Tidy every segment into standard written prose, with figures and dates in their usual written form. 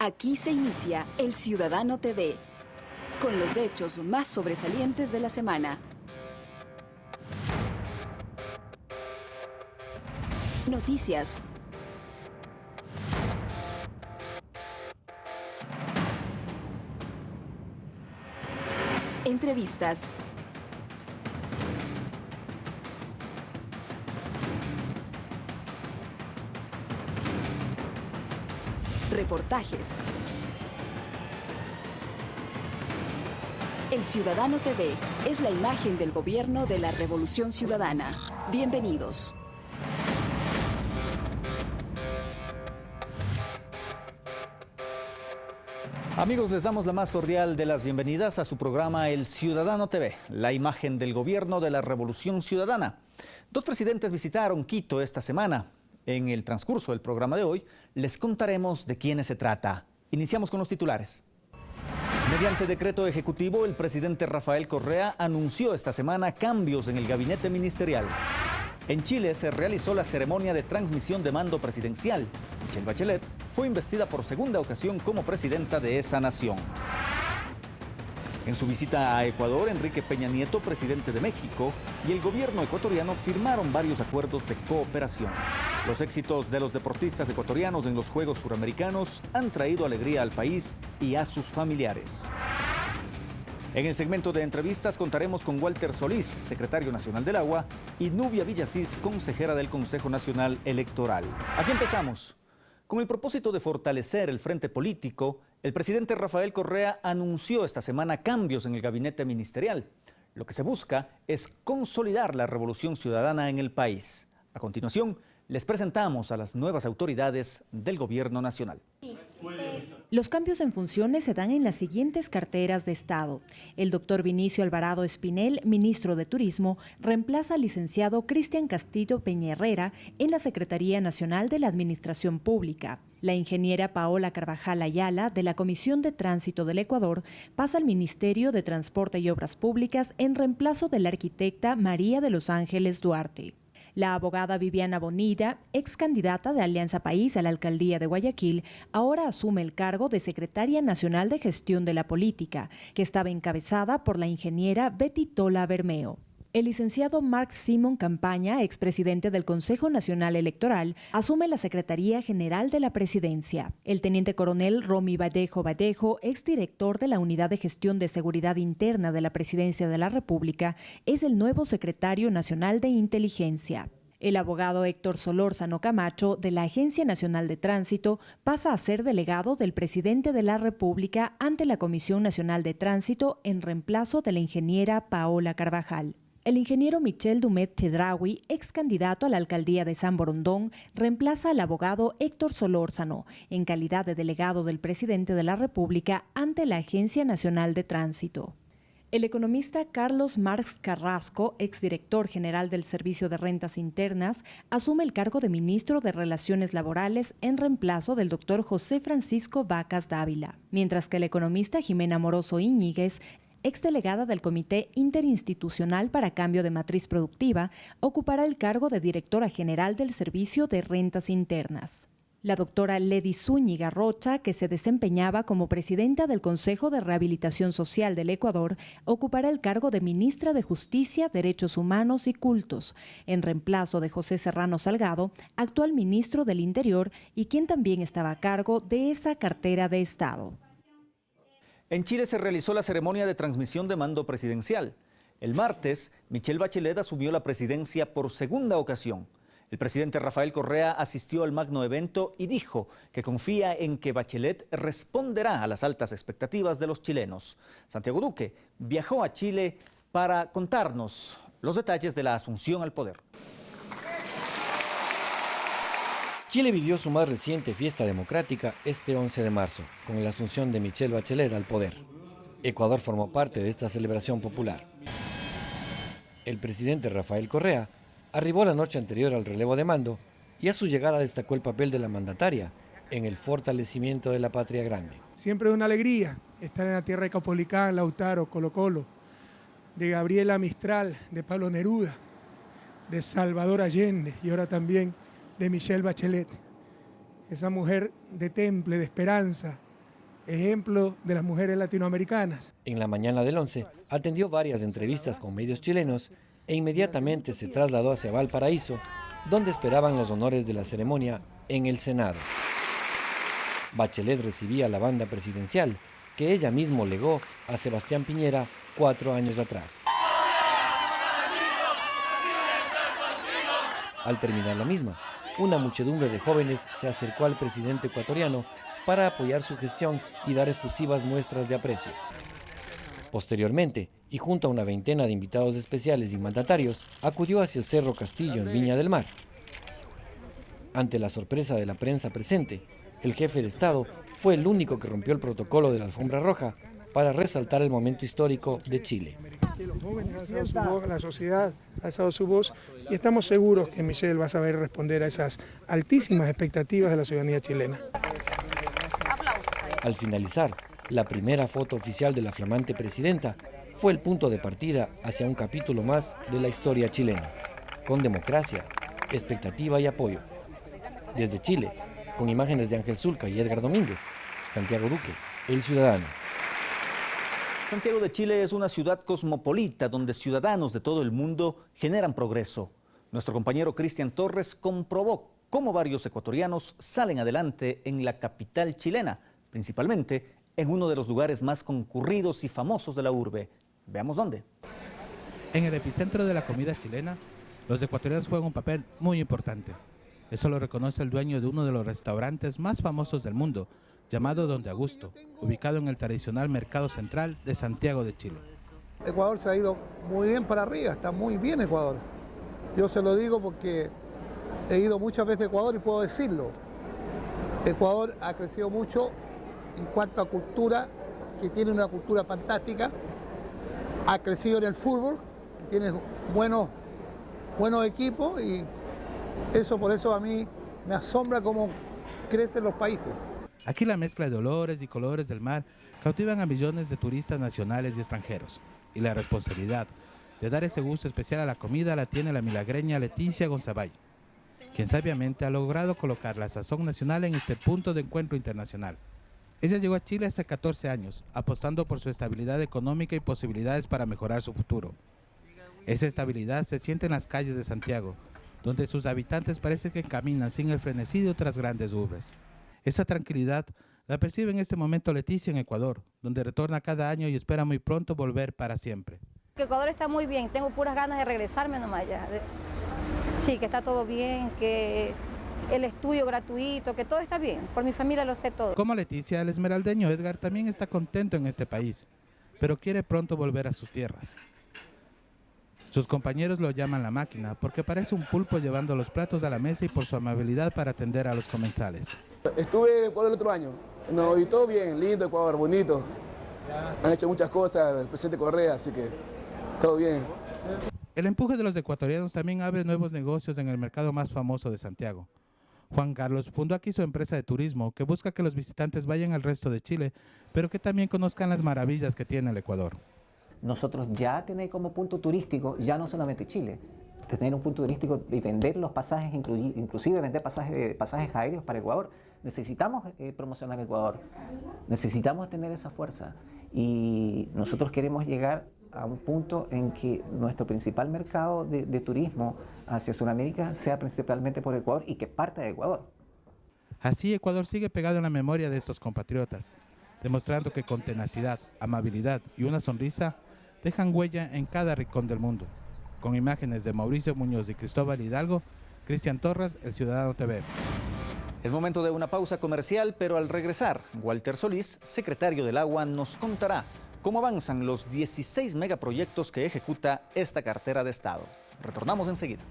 Aquí se inicia El Ciudadano TV, con los hechos más sobresalientes de la semana. Noticias. Entrevistas. Reportajes. El Ciudadano TV es la imagen del gobierno de la Revolución Ciudadana. Bienvenidos. Amigos, les damos la más cordial de las bienvenidas a su programa El Ciudadano TV, la imagen del gobierno de la Revolución Ciudadana. Dos presidentes visitaron Quito esta semana. En el transcurso del programa de hoy, les contaremos de quiénes se trata. Iniciamos con los titulares. Mediante decreto ejecutivo, el presidente Rafael Correa anunció esta semana cambios en el gabinete ministerial. En Chile se realizó la ceremonia de transmisión de mando presidencial. Michelle Bachelet fue investida por segunda ocasión como presidenta de esa nación. En su visita a Ecuador, Enrique Peña Nieto, presidente de México, y el gobierno ecuatoriano firmaron varios acuerdos de cooperación. Los éxitos de los deportistas ecuatorianos en los Juegos Suramericanos han traído alegría al país y a sus familiares. En el segmento de entrevistas contaremos con Walter Solís, secretario nacional del Agua, y Nubia Villasís, consejera del Consejo Nacional Electoral. Aquí empezamos. Con el propósito de fortalecer el frente político, el presidente Rafael Correa anunció esta semana cambios en el gabinete ministerial. Lo que se busca es consolidar la revolución ciudadana en el país. A continuación, les presentamos a las nuevas autoridades del gobierno nacional. Los cambios en funciones se dan en las siguientes carteras de Estado. El doctor Vinicio Alvarado Espinel, ministro de Turismo, reemplaza al licenciado Cristian Castillo Peña Herrera en la Secretaría Nacional de la Administración Pública. La ingeniera Paola Carvajal Ayala, de la Comisión de Tránsito del Ecuador, pasa al Ministerio de Transporte y Obras Públicas en reemplazo de la arquitecta María de los Ángeles Duarte. La abogada Viviana Bonilla, ex candidata de Alianza País a la alcaldía de Guayaquil, ahora asume el cargo de secretaria nacional de Gestión de la Política, que estaba encabezada por la ingeniera Betty Tola Bermeo. El licenciado Marc Simon Campaña, expresidente del Consejo Nacional Electoral, asume la Secretaría General de la Presidencia. El teniente coronel Romy Vallejo, exdirector de la Unidad de Gestión de Seguridad Interna de la Presidencia de la República, es el nuevo secretario nacional de Inteligencia. El abogado Héctor Solórzano Camacho, de la Agencia Nacional de Tránsito, pasa a ser delegado del presidente de la República ante la Comisión Nacional de Tránsito en reemplazo de la ingeniera Paola Carvajal. El ingeniero Michel Dumet Chedraui, ex candidato a la alcaldía de San Borondón, reemplaza al abogado Héctor Solórzano en calidad de delegado del presidente de la República ante la Agencia Nacional de Tránsito. El economista Carlos Marx Carrasco, exdirector general del Servicio de Rentas Internas, asume el cargo de ministro de Relaciones Laborales en reemplazo del doctor José Francisco Vacas Dávila, mientras que el economista Jimena Moroso Íñiguez, exdelegada del Comité Interinstitucional para Cambio de Matriz Productiva, ocupará el cargo de directora general del Servicio de Rentas Internas. La doctora Ledy Zúñiga Rocha, que se desempeñaba como presidenta del Consejo de Rehabilitación Social del Ecuador, ocupará el cargo de ministra de Justicia, Derechos Humanos y Cultos, en reemplazo de José Serrano Salgado, actual ministro del Interior y quien también estaba a cargo de esa cartera de Estado. En Chile se realizó la ceremonia de transmisión de mando presidencial. El martes, Michelle Bachelet asumió la presidencia por segunda ocasión. El presidente Rafael Correa asistió al magno evento y dijo que confía en que Bachelet responderá a las altas expectativas de los chilenos. Santiago Duque viajó a Chile para contarnos los detalles de la asunción al poder. Chile vivió su más reciente fiesta democrática este 11 de marzo, con la asunción de Michelle Bachelet al poder. Ecuador formó parte de esta celebración popular. El presidente Rafael Correa arribó la noche anterior al relevo de mando y a su llegada destacó el papel de la mandataria en el fortalecimiento de la patria grande. Siempre es una alegría estar en la tierra de Caupolicán, Lautaro, Colo Colo, de Gabriela Mistral, de Pablo Neruda, de Salvador Allende y ahora también de Michelle Bachelet, esa mujer de temple, de esperanza, ejemplo de las mujeres latinoamericanas. En la mañana del 11 atendió varias entrevistas con medios chilenos e inmediatamente se trasladó hacia Valparaíso, donde esperaban los honores de la ceremonia en el Senado. Bachelet recibía la banda presidencial que ella misma legó a Sebastián Piñera 4 años atrás. Al terminar la misma, una muchedumbre de jóvenes se acercó al presidente ecuatoriano para apoyar su gestión y dar efusivas muestras de aprecio. Posteriormente, y junto a una veintena de invitados especiales y mandatarios, acudió hacia el Cerro Castillo en Viña del Mar. Ante la sorpresa de la prensa presente, el jefe de Estado fue el único que rompió el protocolo de la alfombra roja para resaltar el momento histórico de Chile. Los jóvenes han alzado su voz, la sociedad ha alzado su voz y estamos seguros que Michelle va a saber responder a esas altísimas expectativas de la ciudadanía chilena. Al finalizar, la primera foto oficial de la flamante presidenta fue el punto de partida hacia un capítulo más de la historia chilena, con democracia, expectativa y apoyo. Desde Chile, con imágenes de Ángel Zulca y Edgar Domínguez, Santiago Duque, El Ciudadano. Santiago de Chile es una ciudad cosmopolita donde ciudadanos de todo el mundo generan progreso. Nuestro compañero Cristian Torres comprobó cómo varios ecuatorianos salen adelante en la capital chilena, principalmente en uno de los lugares más concurridos y famosos de la urbe. Veamos dónde. En el epicentro de la comida chilena, los ecuatorianos juegan un papel muy importante. Eso lo reconoce el dueño de uno de los restaurantes más famosos del mundo, llamado Donde Augusto, ubicado en el tradicional Mercado Central de Santiago de Chile. Ecuador se ha ido muy bien para arriba, está muy bien Ecuador. Yo se lo digo porque he ido muchas veces a Ecuador y puedo decirlo. Ecuador ha crecido mucho en cuanto a cultura, que tiene una cultura fantástica. Ha crecido en el fútbol, tiene buenos equipos y por eso a mí me asombra cómo crecen los países. Aquí la mezcla de olores y colores del mar cautivan a millones de turistas nacionales y extranjeros. Y la responsabilidad de dar ese gusto especial a la comida la tiene la milagreña Leticia Gonzabay, quien sabiamente ha logrado colocar la sazón nacional en este punto de encuentro internacional. Ella llegó a Chile hace 14 años, apostando por su estabilidad económica y posibilidades para mejorar su futuro. Esa estabilidad se siente en las calles de Santiago, donde sus habitantes parece que caminan sin el frenesí de otras grandes urbes. Esa tranquilidad la percibe en este momento Leticia en Ecuador, donde retorna cada año y espera muy pronto volver para siempre. Ecuador está muy bien, tengo puras ganas de regresarme nomás ya. Sí, que está todo bien, que el estudio gratuito, que todo está bien, por mi familia lo sé todo. Como Leticia, el esmeraldeño Edgar también está contento en este país, pero quiere pronto volver a sus tierras. Sus compañeros lo llaman la máquina porque parece un pulpo llevando los platos a la mesa y por su amabilidad para atender a los comensales. Estuve en Ecuador el otro año, y todo bien, lindo Ecuador, bonito. Han hecho muchas cosas, el presidente Correa, así que todo bien. El empuje de los ecuatorianos también abre nuevos negocios en el mercado más famoso de Santiago. Juan Carlos fundó aquí su empresa de turismo que busca que los visitantes vayan al resto de Chile, pero que también conozcan las maravillas que tiene el Ecuador. Nosotros ya tener como punto turístico, ya no solamente Chile, tener un punto turístico y vender los pasajes, inclusive vender pasajes aéreos para Ecuador. Necesitamos promocionar Ecuador, necesitamos tener esa fuerza y nosotros queremos llegar a un punto en que nuestro principal mercado de turismo hacia Sudamérica sea principalmente por Ecuador y que parte de Ecuador. Así Ecuador sigue pegado en la memoria de estos compatriotas, demostrando que con tenacidad, amabilidad y una sonrisa dejan huella en cada rincón del mundo. Con imágenes de Mauricio Muñoz y Cristóbal Hidalgo, Cristian Torres, El Ciudadano TV. Es momento de una pausa comercial, pero al regresar, Walter Solís, secretario del Agua, nos contará cómo avanzan los 16 megaproyectos que ejecuta esta cartera de Estado. Retornamos enseguida.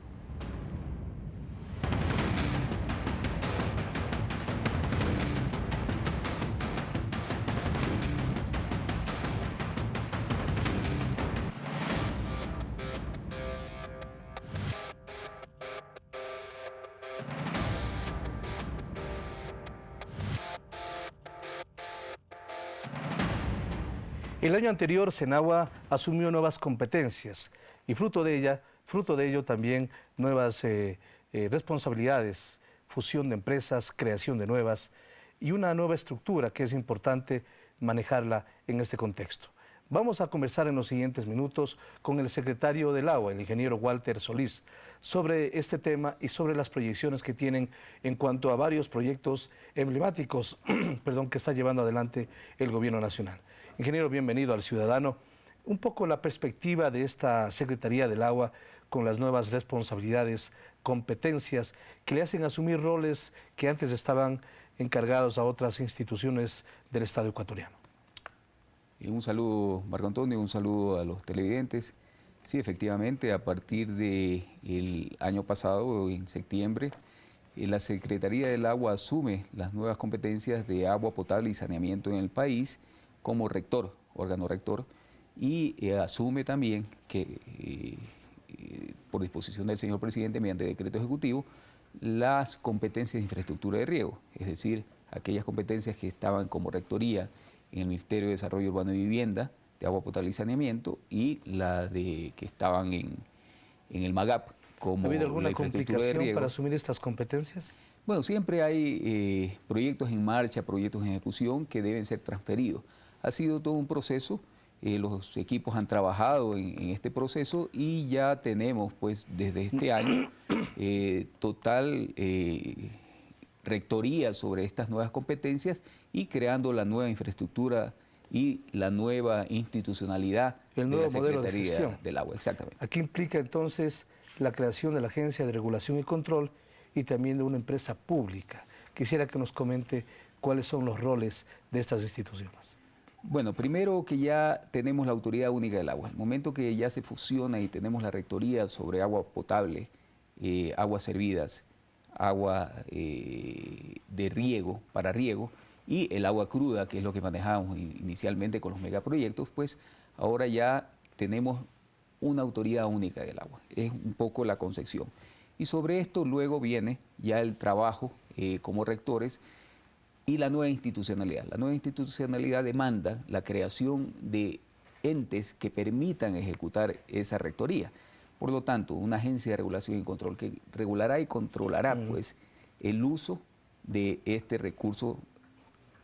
El año anterior, Senagua asumió nuevas competencias y fruto de ello también nuevas responsabilidades, fusión de empresas, creación de nuevas. y una nueva estructura que es importante manejarla en este contexto. Vamos a conversar en los siguientes minutos con el secretario del Agua, el ingeniero Walter Solís, sobre este tema y sobre las proyecciones que tienen en cuanto a varios proyectos emblemáticos que está llevando adelante el Gobierno Nacional. Ingeniero, bienvenido al Ciudadano. Un poco la perspectiva de esta Secretaría del Agua con las nuevas responsabilidades, competencias que le hacen asumir roles que antes estaban encargados a otras instituciones del Estado ecuatoriano. Un saludo, Marco Antonio, un saludo a los televidentes. Sí, efectivamente, a partir del año pasado, en septiembre, la Secretaría del Agua asume las nuevas competencias de agua potable y saneamiento en el país como rector, órgano rector, y asume también que, por disposición del señor presidente, mediante decreto ejecutivo, las competencias de infraestructura de riego, es decir, aquellas competencias que estaban como rectoría en el Ministerio de Desarrollo Urbano y Vivienda, de agua potable y saneamiento, y la que estaban en el MAGAP, como ¿Ha habido alguna la infraestructura de complicación riego. para asumir estas competencias? Bueno, siempre hay proyectos en marcha, proyectos en ejecución que deben ser transferidos. Ha sido todo un proceso, los equipos han trabajado en este proceso y ya tenemos, pues, desde este año, total rectoría sobre estas nuevas competencias y creando la nueva infraestructura y la nueva institucionalidad el nuevo de la modelo de Secretaría gestión del Agua. Exactamente. Aquí implica entonces la creación de la Agencia de Regulación y Control y también de una empresa pública. Quisiera que nos comente cuáles son los roles de estas instituciones. Bueno, primero que ya tenemos la Autoridad Única del Agua. El momento que ya se fusiona y tenemos la rectoría sobre agua potable, aguas servidas, agua de riego, para riego, y el agua cruda, que es lo que manejábamos inicialmente con los megaproyectos, pues ahora ya tenemos una autoridad única del agua. Es un poco la concepción. Y sobre esto luego viene ya el trabajo como rectores y la nueva institucionalidad. La nueva institucionalidad demanda la creación de entes que permitan ejecutar esa rectoría. Por lo tanto, una agencia de regulación y control que regulará y controlará pues, el uso de este recurso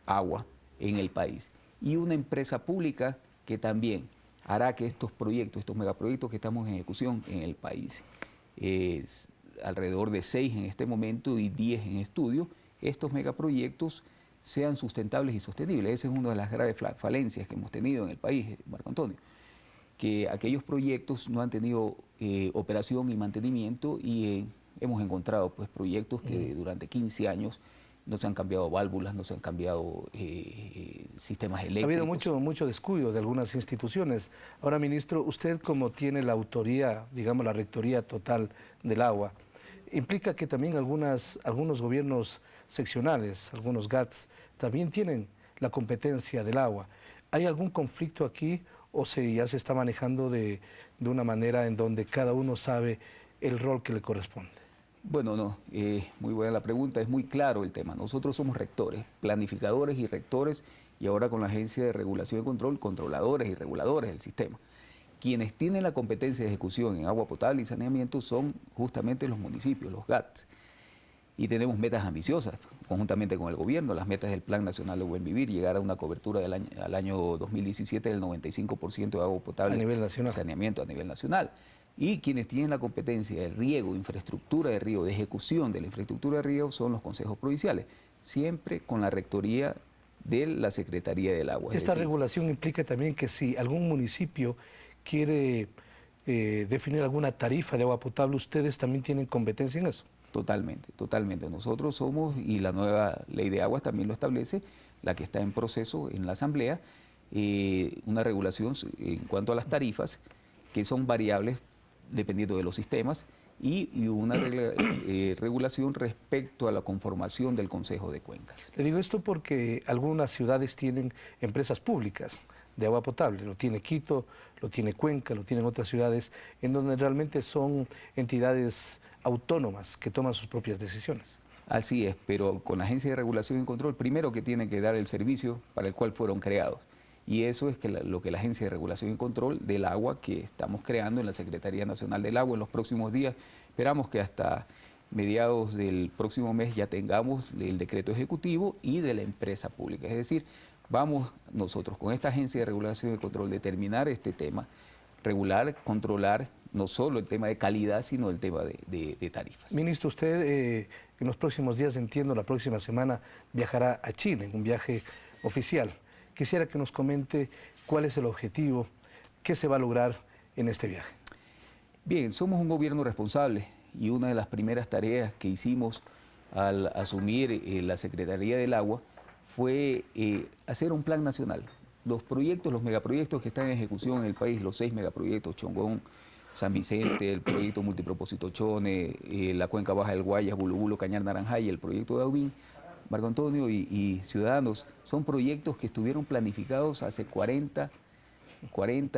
agua en el país. Y una empresa pública que también hará que estos proyectos, estos megaproyectos que estamos en ejecución en el país, es alrededor de 6 en este momento y 10 en estudio, estos megaproyectos sean sustentables y sostenibles. Esa es una de las graves falencias que hemos tenido en el país, Marco Antonio, que aquellos proyectos no han tenido operación y mantenimiento y hemos encontrado pues, proyectos que durante 15 años no se han cambiado válvulas, no se han cambiado sistemas eléctricos. Ha habido mucho descuido de algunas instituciones. Ahora, ministro, usted como tiene la autoría, digamos la rectoría total del agua, implica que también algunos gobiernos seccionales, algunos GATS, también tienen la competencia del agua. ¿Hay algún conflicto aquí o ya se está manejando de una manera en donde cada uno sabe el rol que le corresponde? Bueno, no, muy buena la pregunta, es muy claro el tema. Nosotros somos rectores, planificadores y rectores, y ahora con la Agencia de Regulación y Control, controladores y reguladores del sistema. Quienes tienen la competencia de ejecución en agua potable y saneamiento son justamente los municipios, los GATS. Y tenemos metas ambiciosas, conjuntamente con el gobierno, las metas del Plan Nacional de Buen Vivir, llegar a una cobertura al año 2017 del 95% de agua potable a nivel nacional. Y saneamiento a nivel nacional. Y quienes tienen la competencia de riego, infraestructura de riego, de ejecución de la infraestructura de riego, son los consejos provinciales, siempre con la rectoría de la Secretaría del Agua. Esta regulación implica también que si algún municipio quiere definir alguna tarifa de agua potable, ¿ustedes también tienen competencia en eso? Totalmente, totalmente. Nosotros somos, y la nueva ley de aguas también lo establece, la que está en proceso en la Asamblea, una regulación en cuanto a las tarifas, que son variables dependiendo de los sistemas, y una regulación respecto a la conformación del Consejo de Cuencas. Le digo esto porque algunas ciudades tienen empresas públicas de agua potable, lo tiene Quito, lo tiene Cuenca, lo tienen otras ciudades, en donde realmente son entidades autónomas que toman sus propias decisiones. Así es, pero con la Agencia de Regulación y Control, primero que tienen que dar el servicio para el cual fueron creados. Y eso es lo que la Agencia de Regulación y Control del Agua que estamos creando en la Secretaría Nacional del Agua en los próximos días. Esperamos que hasta mediados del próximo mes ya tengamos el decreto ejecutivo y de la empresa pública. Es decir, vamos nosotros con esta agencia de regulación y control determinar este tema, regular, controlar no solo el tema de calidad, sino el tema de tarifas. Ministro, usted en los próximos días, entiendo, la próxima semana viajará a Chile, en un viaje oficial. Quisiera que nos comente cuál es el objetivo, qué se va a lograr en este viaje. Bien, somos un gobierno responsable y una de las primeras tareas que hicimos al asumir la Secretaría del Agua fue hacer un plan nacional. Los proyectos, los megaproyectos que están en ejecución en el país, los 6 megaproyectos, Chongón, San Vicente, el proyecto multipropósito Chone, la cuenca baja del Guayas, Bulubulo, Cañar Naranjay, el proyecto de Aubín, Marco Antonio y Ciudadanos, son proyectos que estuvieron planificados hace 40,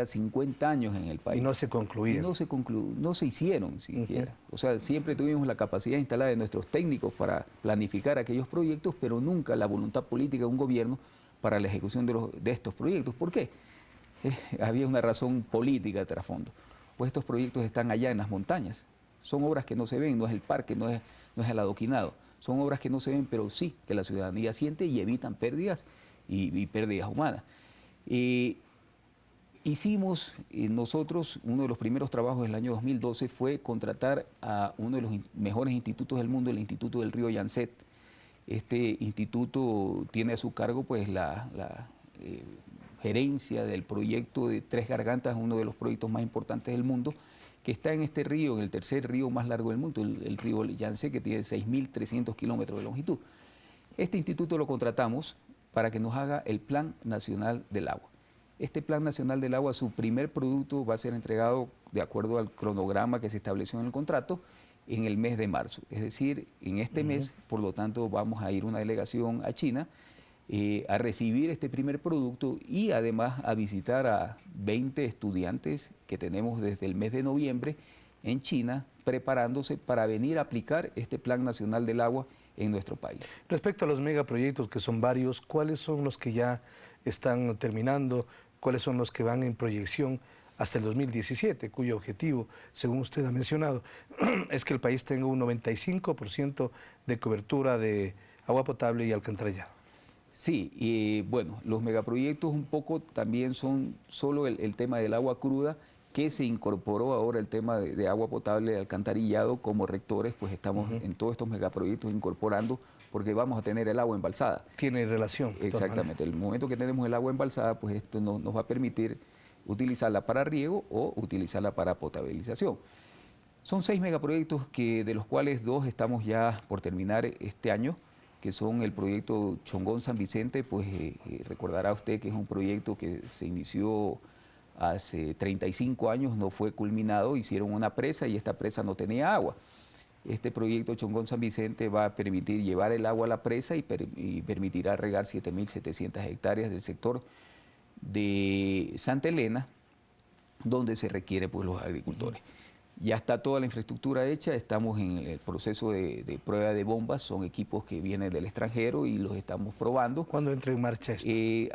50 años en el país. Y no se concluían. No se hicieron siquiera. O sea, siempre tuvimos la capacidad instalada de nuestros técnicos para planificar aquellos proyectos, pero nunca la voluntad política de un gobierno para la ejecución de estos proyectos. ¿Por qué? Había una razón política de trasfondo. Pues estos proyectos están allá en las montañas. Son obras que no se ven, no es el parque, no es el adoquinado. Son obras que no se ven, pero sí que la ciudadanía siente y evitan pérdidas y pérdidas humanas. Hicimos nosotros, uno de los primeros trabajos del año 2012 fue contratar a uno de los mejores institutos del mundo, el Instituto del Río Yancet. Este instituto tiene a su cargo pues la gerencia del proyecto de Tres Gargantas, uno de los proyectos más importantes del mundo, que está en este río, en el tercer río más largo del mundo, el río Yangtze, que tiene 6.300 kilómetros de longitud. Este instituto lo contratamos para que nos haga el Plan Nacional del Agua. Este Plan Nacional del Agua, su primer producto va a ser entregado de acuerdo al cronograma que se estableció en el contrato en el mes de marzo. Es decir, en este mes, por lo tanto, vamos a ir una delegación a China a recibir este primer producto y además a visitar a 20 estudiantes que tenemos desde el mes de noviembre en China preparándose para venir a aplicar este Plan Nacional del Agua en nuestro país. Respecto a los megaproyectos, que son varios, ¿cuáles son los que ya están terminando? ¿Cuáles son los que van en proyección hasta el 2017, cuyo objetivo, según usted ha mencionado, es que el país tenga un 95% de cobertura de agua potable y alcantarillado? Sí, y bueno, los megaproyectos un poco también son solo el tema del agua cruda, que se incorporó ahora el tema de agua potable y alcantarillado. Como rectores, pues estamos en todos estos megaproyectos incorporando, porque vamos a tener el agua embalsada. Tiene relación. Exactamente, el momento que tenemos el agua embalsada, pues esto nos va a permitir utilizarla para riego o utilizarla para potabilización. Son 6 megaproyectos de los cuales 2 estamos ya por terminar este año, que son el proyecto Chongón San Vicente. Pues recordará usted que es un proyecto que se inició hace 35 años, no fue culminado, hicieron una presa y esta presa no tenía agua. Este proyecto Chongón San Vicente va a permitir llevar el agua a la presa y permitirá regar 7.700 hectáreas del sector de Santa Elena, donde se requiere pues los agricultores. Ya está toda la infraestructura hecha, estamos en el proceso de prueba de bombas, son equipos que vienen del extranjero y los estamos probando. ¿Cuándo entra en marcha esto?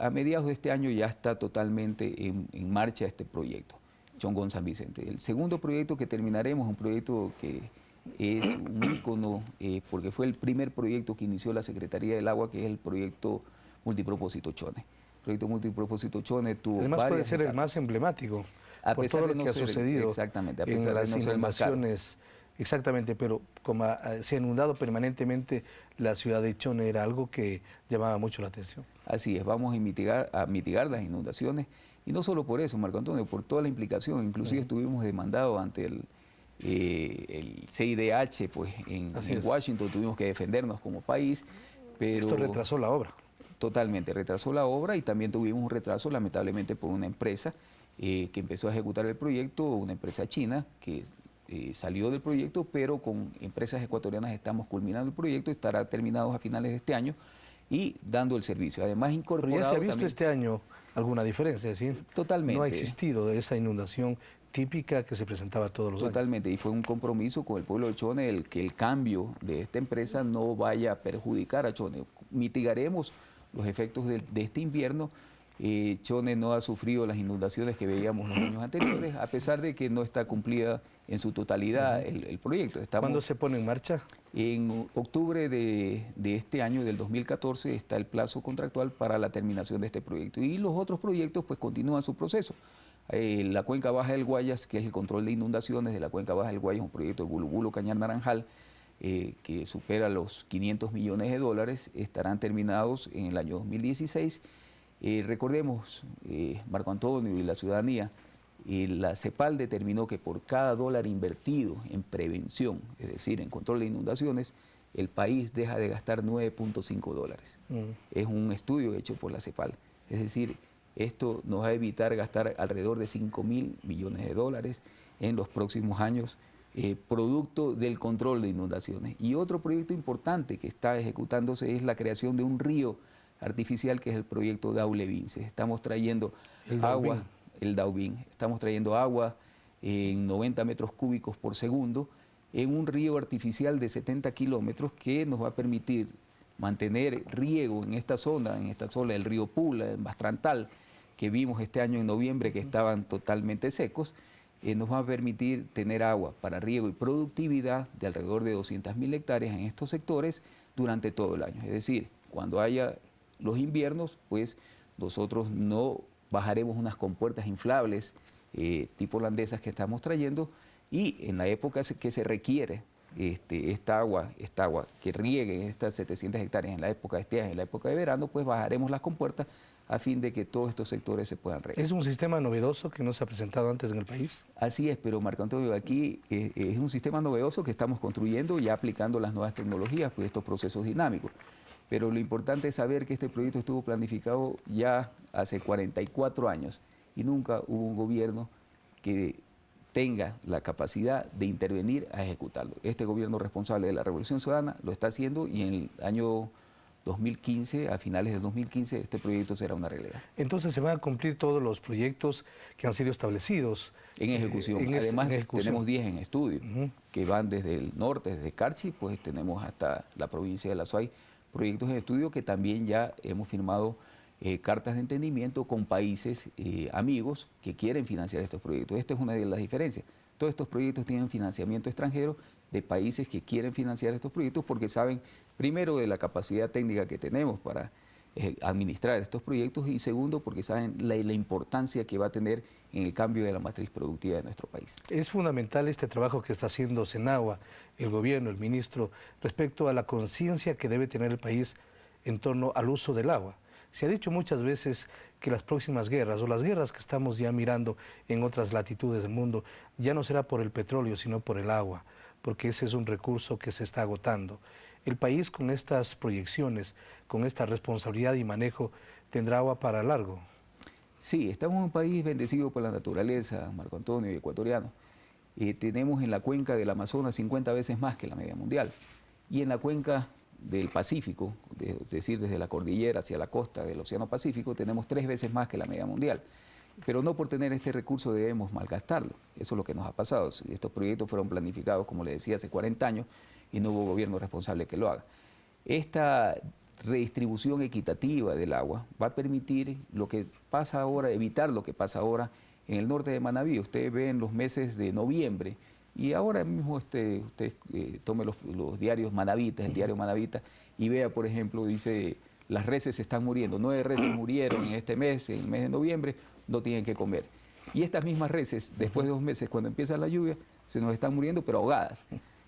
A mediados de este año ya está totalmente en marcha este proyecto, Chongón San Vicente. El segundo proyecto que terminaremos es un proyecto que es un ícono, porque fue el primer proyecto que inició la Secretaría del Agua, que es el proyecto multipropósito Chone. El proyecto multipropósito Chone tuvo además varias puede ser etapas. el más emblemático. A por pesar todo de lo no que ha ser, sucedido exactamente, a en pesar de las no ser el más caro. inundaciones, exactamente, pero como se ha inundado permanentemente la ciudad de Chone, era algo que llamaba mucho la atención. Así es, vamos a mitigar las inundaciones, y no solo por eso, Marco Antonio, por toda la implicación. Inclusive estuvimos demandados ante el CIDH, pues en Washington, tuvimos que defendernos como país, pero... Esto retrasó la obra. Totalmente, retrasó la obra, y también tuvimos un retraso lamentablemente por una empresa que empezó a ejecutar el proyecto, una empresa china que salió del proyecto, pero con empresas ecuatorianas estamos culminando el proyecto, estará terminado a finales de este año y dando el servicio. Además incorporado... Pero ya se ha visto también, este año alguna diferencia, ¿sí? Totalmente. No ha existido esa inundación típica que se presentaba todos los años. Totalmente, y fue un compromiso con el pueblo de Chone que el cambio de esta empresa no vaya a perjudicar a Chone. Mitigaremos los efectos de este invierno Chone no ha sufrido las inundaciones que veíamos los años anteriores, a pesar de que no está cumplida en su totalidad el proyecto. ¿Cuándo se pone en marcha? En octubre de este año, del 2014, está el plazo contractual para la terminación de este proyecto. Y los otros proyectos pues continúan su proceso. La Cuenca Baja del Guayas, que es el control de inundaciones de la Cuenca Baja del Guayas, un proyecto de Bulubulo Cañar Naranjal, que supera los 500 millones de dólares, estarán terminados en el año 2016. Recordemos, Marco Antonio y la ciudadanía, la CEPAL determinó que por cada dólar invertido en prevención, es decir, en control de inundaciones, el país deja de gastar 9.5 dólares. Es un estudio hecho por la CEPAL. Es decir, esto nos va a evitar gastar alrededor de 5.000 millones de dólares en los próximos años, producto del control de inundaciones. Y otro proyecto importante que está ejecutándose es la creación de un río artificial, que es el proyecto Daule-Vinces. Estamos trayendo agua, el Daubín. Estamos trayendo agua en 90 metros cúbicos por segundo en un río artificial de 70 kilómetros que nos va a permitir mantener riego en esta zona del río Pula, en Bastrantal, que vimos este año en noviembre que estaban totalmente secos. Nos va a permitir tener agua para riego y productividad de alrededor de 200.000 hectáreas en estos sectores durante todo el año. Es decir, cuando haya los inviernos, pues nosotros no bajaremos unas compuertas inflables tipo holandesas que estamos trayendo, y en la época que se requiere esta agua que riegue estas 700 hectáreas en la época de estiaje, en la época de verano, pues bajaremos las compuertas a fin de que todos estos sectores se puedan regar. ¿Es un sistema novedoso que no se ha presentado antes en el país? Así es, pero Marco Antonio, aquí es un sistema novedoso que estamos construyendo, ya aplicando las nuevas tecnologías, pues estos procesos dinámicos. Pero lo importante es saber que este proyecto estuvo planificado ya hace 44 años y nunca hubo un gobierno que tenga la capacidad de intervenir a ejecutarlo. Este gobierno responsable de la Revolución Ciudadana lo está haciendo, y en el año 2015, a finales del 2015, este proyecto será una realidad. Entonces se van a cumplir todos los proyectos que han sido establecidos. En ejecución. Además, tenemos 10 en estudio, que van desde el norte, desde Carchi, pues tenemos hasta la provincia de La Suay, proyectos en estudio que también ya hemos firmado cartas de entendimiento con países amigos que quieren financiar estos proyectos. Esta es una de las diferencias. Todos estos proyectos tienen financiamiento extranjero de países que quieren financiar estos proyectos porque saben, primero, de la capacidad técnica que tenemos para administrar estos proyectos, y segundo, porque saben la importancia que va a tener en el cambio de la matriz productiva de nuestro país. Es fundamental este trabajo que está haciendo Senagua, el gobierno, el ministro, respecto a la conciencia que debe tener el país en torno al uso del agua. Se ha dicho muchas veces que las próximas guerras, o las guerras que estamos ya mirando en otras latitudes del mundo, ya no será por el petróleo, sino por el agua, porque ese es un recurso que se está agotando. El país, con estas proyecciones, con esta responsabilidad y manejo, tendrá agua para largo. Sí, estamos en un país bendecido por la naturaleza, Marco Antonio, y ecuatoriano. Tenemos en la cuenca del Amazonas 50 veces más que la media mundial. Y en la cuenca del Pacífico, es decir, desde la cordillera hacia la costa del Océano Pacífico, tenemos 3 veces más que la media mundial. Pero no por tener este recurso debemos malgastarlo. Eso es lo que nos ha pasado. Estos proyectos fueron planificados, como le decía, hace 40 años y no hubo gobierno responsable que lo haga. Esta redistribución equitativa del agua va a permitir lo que pasa ahora, evitar lo que pasa ahora en el norte de Manabí. Usted ve en los meses de noviembre, y ahora mismo usted tome los diarios manabitas, el diario Manabita, y vea, por ejemplo, dice, las reses se están muriendo, 9 reses murieron en este mes, en el mes de noviembre, no tienen que comer. Y estas mismas reses, después de 2 meses, cuando empieza la lluvia, se nos están muriendo, pero ahogadas.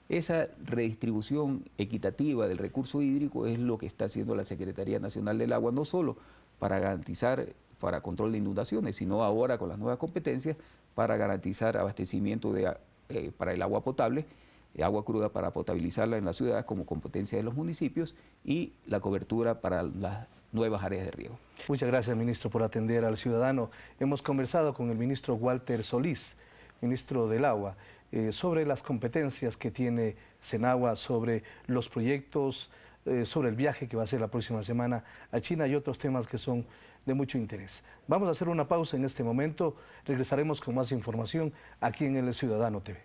Esa redistribución equitativa del recurso hídrico es lo que está haciendo la Secretaría Nacional del Agua, no solo para garantizar, para control de inundaciones, sino ahora con las nuevas competencias para garantizar abastecimiento para el agua potable, agua cruda para potabilizarla en las ciudades como competencia de los municipios, y la cobertura para las nuevas áreas de riego. Muchas gracias, ministro, por atender al ciudadano. Hemos conversado con el ministro Walter Solís, ministro del Agua, sobre las competencias que tiene Senagua, sobre los proyectos, sobre el viaje que va a hacer la próxima semana a China y otros temas que son de mucho interés. Vamos a hacer una pausa en este momento, regresaremos con más información aquí en El Ciudadano TV.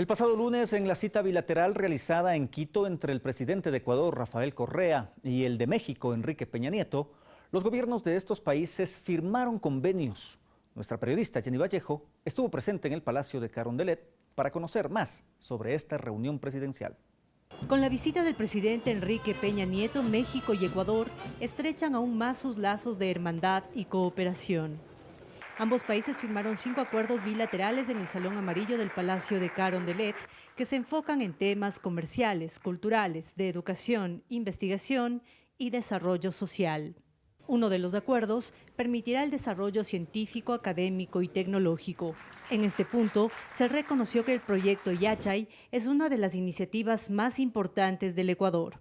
El pasado lunes, en la cita bilateral realizada en Quito entre el presidente de Ecuador, Rafael Correa, y el de México, Enrique Peña Nieto, los gobiernos de estos países firmaron convenios. Nuestra periodista Jenny Vallejo estuvo presente en el Palacio de Carondelet para conocer más sobre esta reunión presidencial. Con la visita del presidente Enrique Peña Nieto, México y Ecuador estrechan aún más sus lazos de hermandad y cooperación. Ambos países firmaron 5 acuerdos bilaterales en el Salón Amarillo del Palacio de Carondelet que se enfocan en temas comerciales, culturales, de educación, investigación y desarrollo social. Uno de los acuerdos permitirá el desarrollo científico, académico y tecnológico. En este punto, se reconoció que el proyecto Yachay es una de las iniciativas más importantes del Ecuador.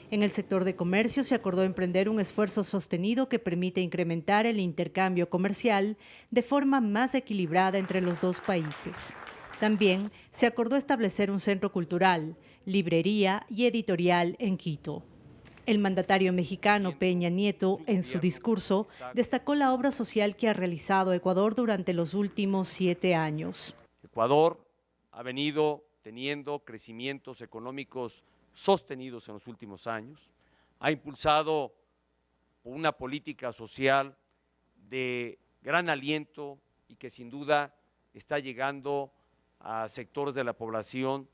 En el sector de comercio se acordó emprender un esfuerzo sostenido que permite incrementar el intercambio comercial de forma más equilibrada entre los dos países. También se acordó establecer un centro cultural, librería y editorial en Quito. El mandatario mexicano Peña Nieto, en su discurso, destacó la obra social que ha realizado Ecuador durante los últimos 7 años. Ecuador ha venido teniendo crecimientos económicos sostenidos en los últimos años, ha impulsado una política social de gran aliento y que sin duda está llegando a sectores de la población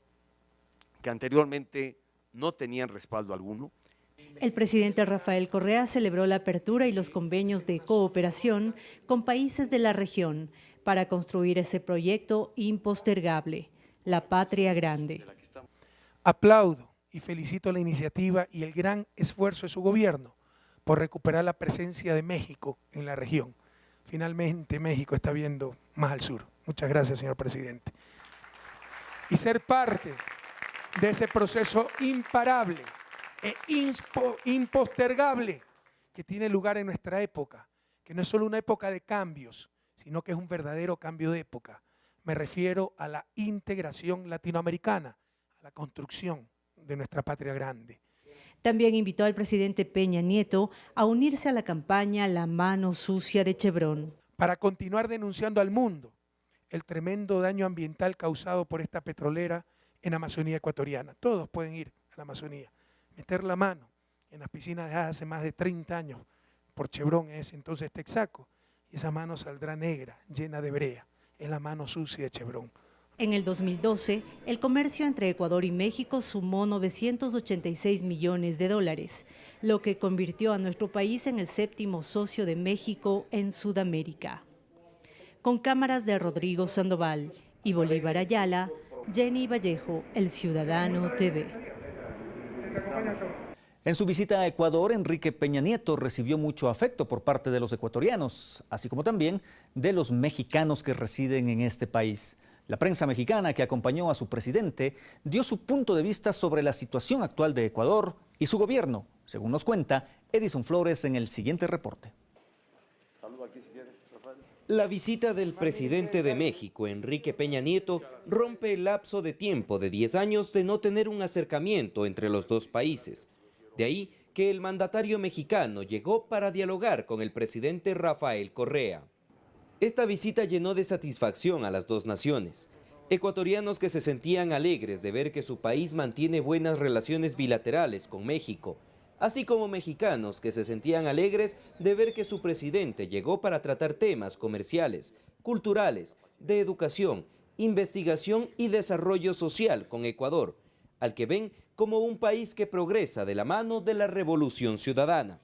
que anteriormente no tenían respaldo alguno. El presidente Rafael Correa celebró la apertura y los convenios de cooperación con países de la región para construir ese proyecto impostergable, la Patria Grande. Aplaudo y felicito la iniciativa y el gran esfuerzo de su gobierno por recuperar la presencia de México en la región. Finalmente México está viendo más al sur. Muchas gracias, señor presidente. Y ser parte de ese proceso imparable e impostergable que tiene lugar en nuestra época, que no es solo una época de cambios, sino que es un verdadero cambio de época. Me refiero a la integración latinoamericana, a la construcción de nuestra patria grande. También invitó al presidente Peña Nieto a unirse a la campaña La Mano Sucia de Chevron. Para continuar denunciando al mundo el tremendo daño ambiental causado por esta petrolera en la Amazonía ecuatoriana. Todos pueden ir a la Amazonía, meter la mano en las piscinas dejadas hace más de 30 años por Chevron, en ese entonces Texaco, y esa mano saldrá negra, llena de brea. Es la mano sucia de Chevron. En el 2012, el comercio entre Ecuador y México sumó 986 millones de dólares, lo que convirtió a nuestro país en el 7º socio de México en Sudamérica. Con cámaras de Rodrigo Sandoval y Bolívar Ayala, Jenny Vallejo, El Ciudadano TV. En su visita a Ecuador, Enrique Peña Nieto recibió mucho afecto por parte de los ecuatorianos, así como también de los mexicanos que residen en este país. La prensa mexicana que acompañó a su presidente dio su punto de vista sobre la situación actual de Ecuador y su gobierno, según nos cuenta Edison Flores en el siguiente reporte. La visita del presidente de México, Enrique Peña Nieto, rompe el lapso de tiempo de 10 años de no tener un acercamiento entre los dos países. De ahí que el mandatario mexicano llegó para dialogar con el presidente Rafael Correa. Esta visita llenó de satisfacción a las dos naciones. Ecuatorianos que se sentían alegres de ver que su país mantiene buenas relaciones bilaterales con México, así como mexicanos que se sentían alegres de ver que su presidente llegó para tratar temas comerciales, culturales, de educación, investigación y desarrollo social con Ecuador, al que ven como un país que progresa de la mano de la Revolución Ciudadana.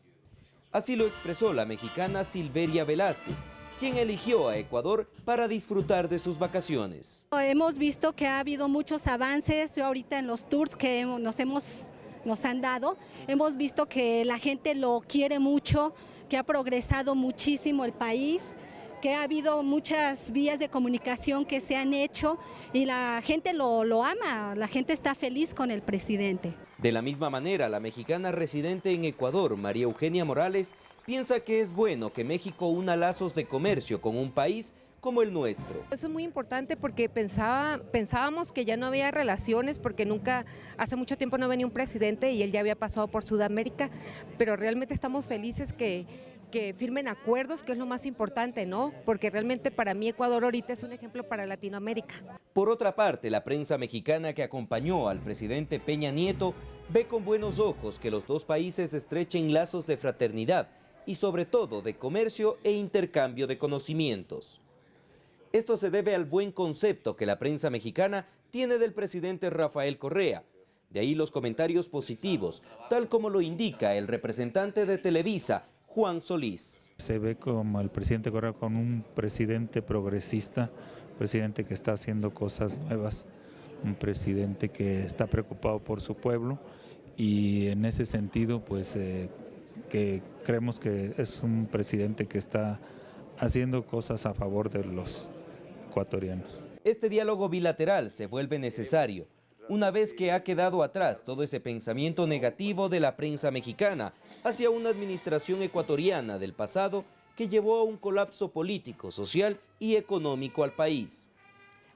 Así lo expresó la mexicana Silveria Velázquez, quien eligió a Ecuador para disfrutar de sus vacaciones. Hemos visto que ha habido muchos avances ahorita en los tours que nos han dado. Hemos visto que la gente lo quiere mucho, que ha progresado muchísimo el país, que ha habido muchas vías de comunicación que se han hecho y la gente lo ama, la gente está feliz con el presidente. De la misma manera, la mexicana residente en Ecuador, María Eugenia Morales, piensa que es bueno que México una lazos de comercio con un país como el nuestro. Eso es muy importante porque pensábamos que ya no había relaciones porque hace mucho tiempo no venía un presidente y él ya había pasado por Sudamérica, pero realmente estamos felices que que firmen acuerdos, que es lo más importante, ¿no? Porque realmente para mí Ecuador ahorita es un ejemplo para Latinoamérica. Por otra parte, la prensa mexicana que acompañó al presidente Peña Nieto ve con buenos ojos que los dos países estrechen lazos de fraternidad y sobre todo de comercio e intercambio de conocimientos. Esto se debe al buen concepto que la prensa mexicana tiene del presidente Rafael Correa. De ahí los comentarios positivos, tal como lo indica el representante de Televisa, Juan Solís. Se ve como el presidente Correa con un presidente progresista, presidente que está haciendo cosas nuevas, un presidente que está preocupado por su pueblo y en ese sentido pues que creemos que es un presidente que está haciendo cosas a favor de los ecuatorianos. Este diálogo bilateral se vuelve necesario una vez que ha quedado atrás todo ese pensamiento negativo de la prensa mexicana hacia una administración ecuatoriana del pasado que llevó a un colapso político, social y económico al país.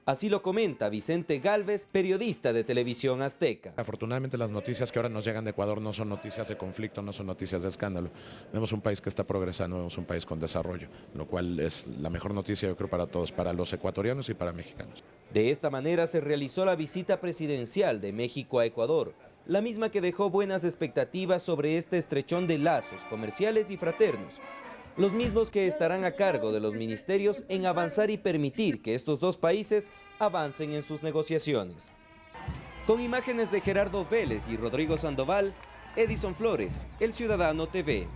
Así lo comenta Vicente Gálvez, periodista de Televisión Azteca. Afortunadamente las noticias que ahora nos llegan de Ecuador no son noticias de conflicto, no son noticias de escándalo. Vemos un país que está progresando, vemos un país con desarrollo, lo cual es la mejor noticia yo creo para todos, para los ecuatorianos y para mexicanos. De esta manera se realizó la visita presidencial de México a Ecuador, la misma que dejó buenas expectativas sobre este estrechón de lazos comerciales y fraternos. Los mismos que estarán a cargo de los ministerios en avanzar y permitir que estos dos países avancen en sus negociaciones. Con imágenes de Gerardo Vélez y Rodrigo Sandoval, Edison Flores, El Ciudadano TV.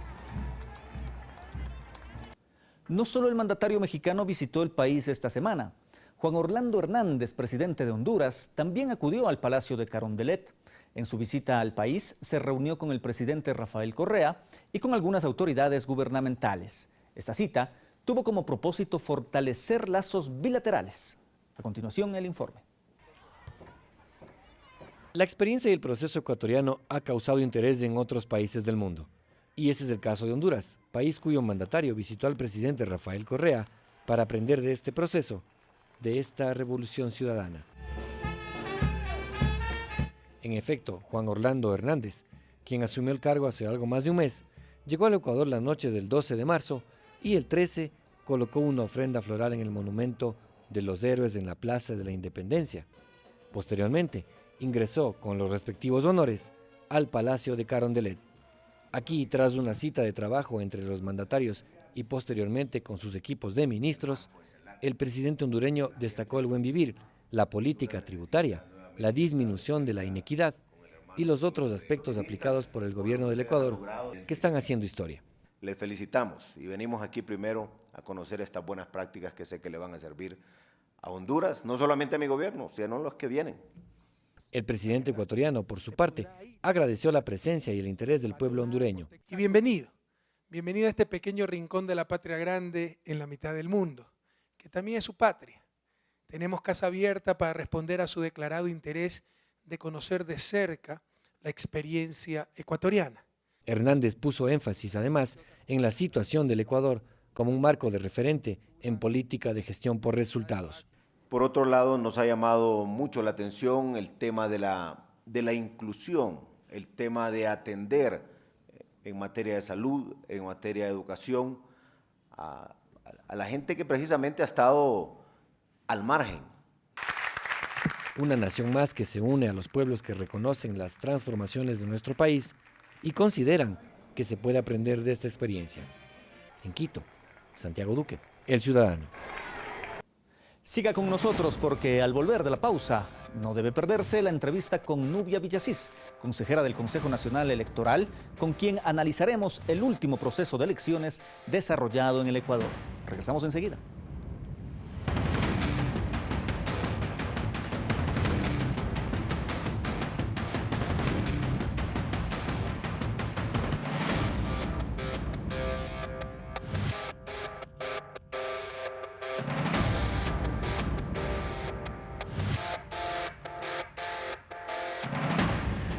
No solo el mandatario mexicano visitó el país esta semana. Juan Orlando Hernández, presidente de Honduras, también acudió al Palacio de Carondelet. En su visita al país se reunió con el presidente Rafael Correa y con algunas autoridades gubernamentales. Esta cita tuvo como propósito fortalecer lazos bilaterales. A continuación, el informe. La experiencia y el proceso ecuatoriano ha causado interés en otros países del mundo. Y ese es el caso de Honduras, país cuyo mandatario visitó al presidente Rafael Correa para aprender de este proceso, de esta revolución ciudadana. En efecto, Juan Orlando Hernández, quien asumió el cargo hace algo más de un mes, llegó al Ecuador la noche del 12 de marzo y el 13 colocó una ofrenda floral en el monumento de los héroes en la Plaza de la Independencia. Posteriormente, ingresó con los respectivos honores al Palacio de Carondelet. Aquí, tras una cita de trabajo entre los mandatarios y posteriormente con sus equipos de ministros, el presidente hondureño destacó el buen vivir, la política tributaria, la disminución de la inequidad y los otros aspectos aplicados por el gobierno del Ecuador que están haciendo historia. Les felicitamos y venimos aquí primero a conocer estas buenas prácticas que sé que le van a servir a Honduras, no solamente a mi gobierno, sino a los que vienen. El presidente ecuatoriano, por su parte, agradeció la presencia y el interés del pueblo hondureño. Y bienvenido a este pequeño rincón de la patria grande en la mitad del mundo, que también es su patria. Tenemos casa abierta para responder a su declarado interés de conocer de cerca la experiencia ecuatoriana. Hernández puso énfasis, además, en la situación del Ecuador como un marco de referente en política de gestión por resultados. Por otro lado, nos ha llamado mucho la atención el tema de la inclusión, el tema de atender en materia de salud, en materia de educación, a la gente que precisamente ha estado al margen. Una nación más que se une a los pueblos que reconocen las transformaciones de nuestro país y consideran que se puede aprender de esta experiencia. En Quito, Santiago Duque, El Ciudadano. Siga con nosotros porque al volver de la pausa no debe perderse la entrevista con Nubia Villasís, consejera del Consejo Nacional Electoral, con quien analizaremos el último proceso de elecciones desarrollado en el Ecuador. Regresamos enseguida.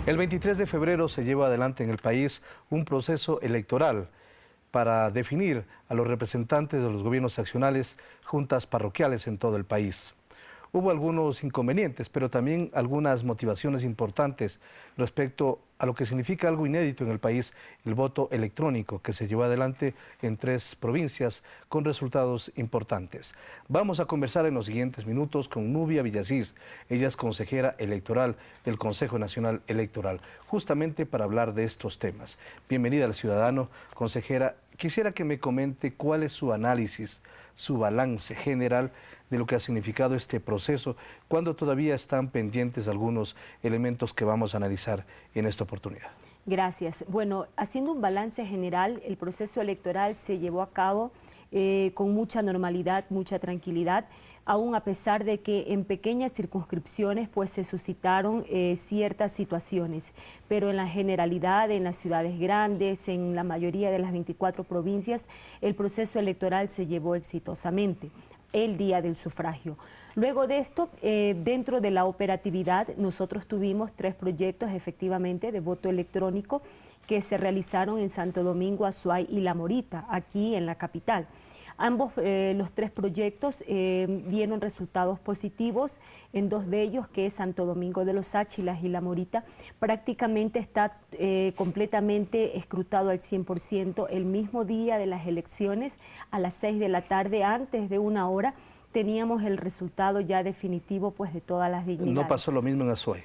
El 23 de febrero se lleva adelante en el país un proceso electoral para definir a los representantes de los gobiernos seccionales, juntas parroquiales en todo el país. Hubo algunos inconvenientes, pero también algunas motivaciones importantes respecto a lo que significa algo inédito en el país, el voto electrónico que se llevó adelante en 3 provincias con resultados importantes. Vamos a conversar en los siguientes minutos con Nubia Villasís. Ella es consejera electoral del Consejo Nacional Electoral, justamente para hablar de estos temas. Bienvenida al Ciudadano, consejera. Quisiera que me comente cuál es su análisis, su balance general de lo que ha significado este proceso, cuando todavía están pendientes algunos elementos que vamos a analizar en esta oportunidad. Gracias. Bueno, haciendo un balance general, el proceso electoral se llevó a cabo con mucha normalidad, mucha tranquilidad, aún a pesar de que en pequeñas circunscripciones pues se suscitaron ciertas situaciones, pero en la generalidad, en las ciudades grandes, en la mayoría de las 24 provincias, el proceso electoral se llevó exitosamente el día del sufragio. Luego de esto, dentro de la operatividad, nosotros tuvimos 3 proyectos efectivamente de voto electrónico que se realizaron en Santo Domingo, Azuay y La Morita, aquí en la capital. Ambos, los 3 proyectos dieron resultados positivos. En 2 de ellos, que es Santo Domingo de los Áchilas y La Morita, prácticamente está completamente escrutado al 100%. El mismo día de las elecciones, a las 6 de la tarde, antes de 1 hora, teníamos el resultado ya definitivo pues de todas las dignidades. ¿No pasó lo mismo en Azuay?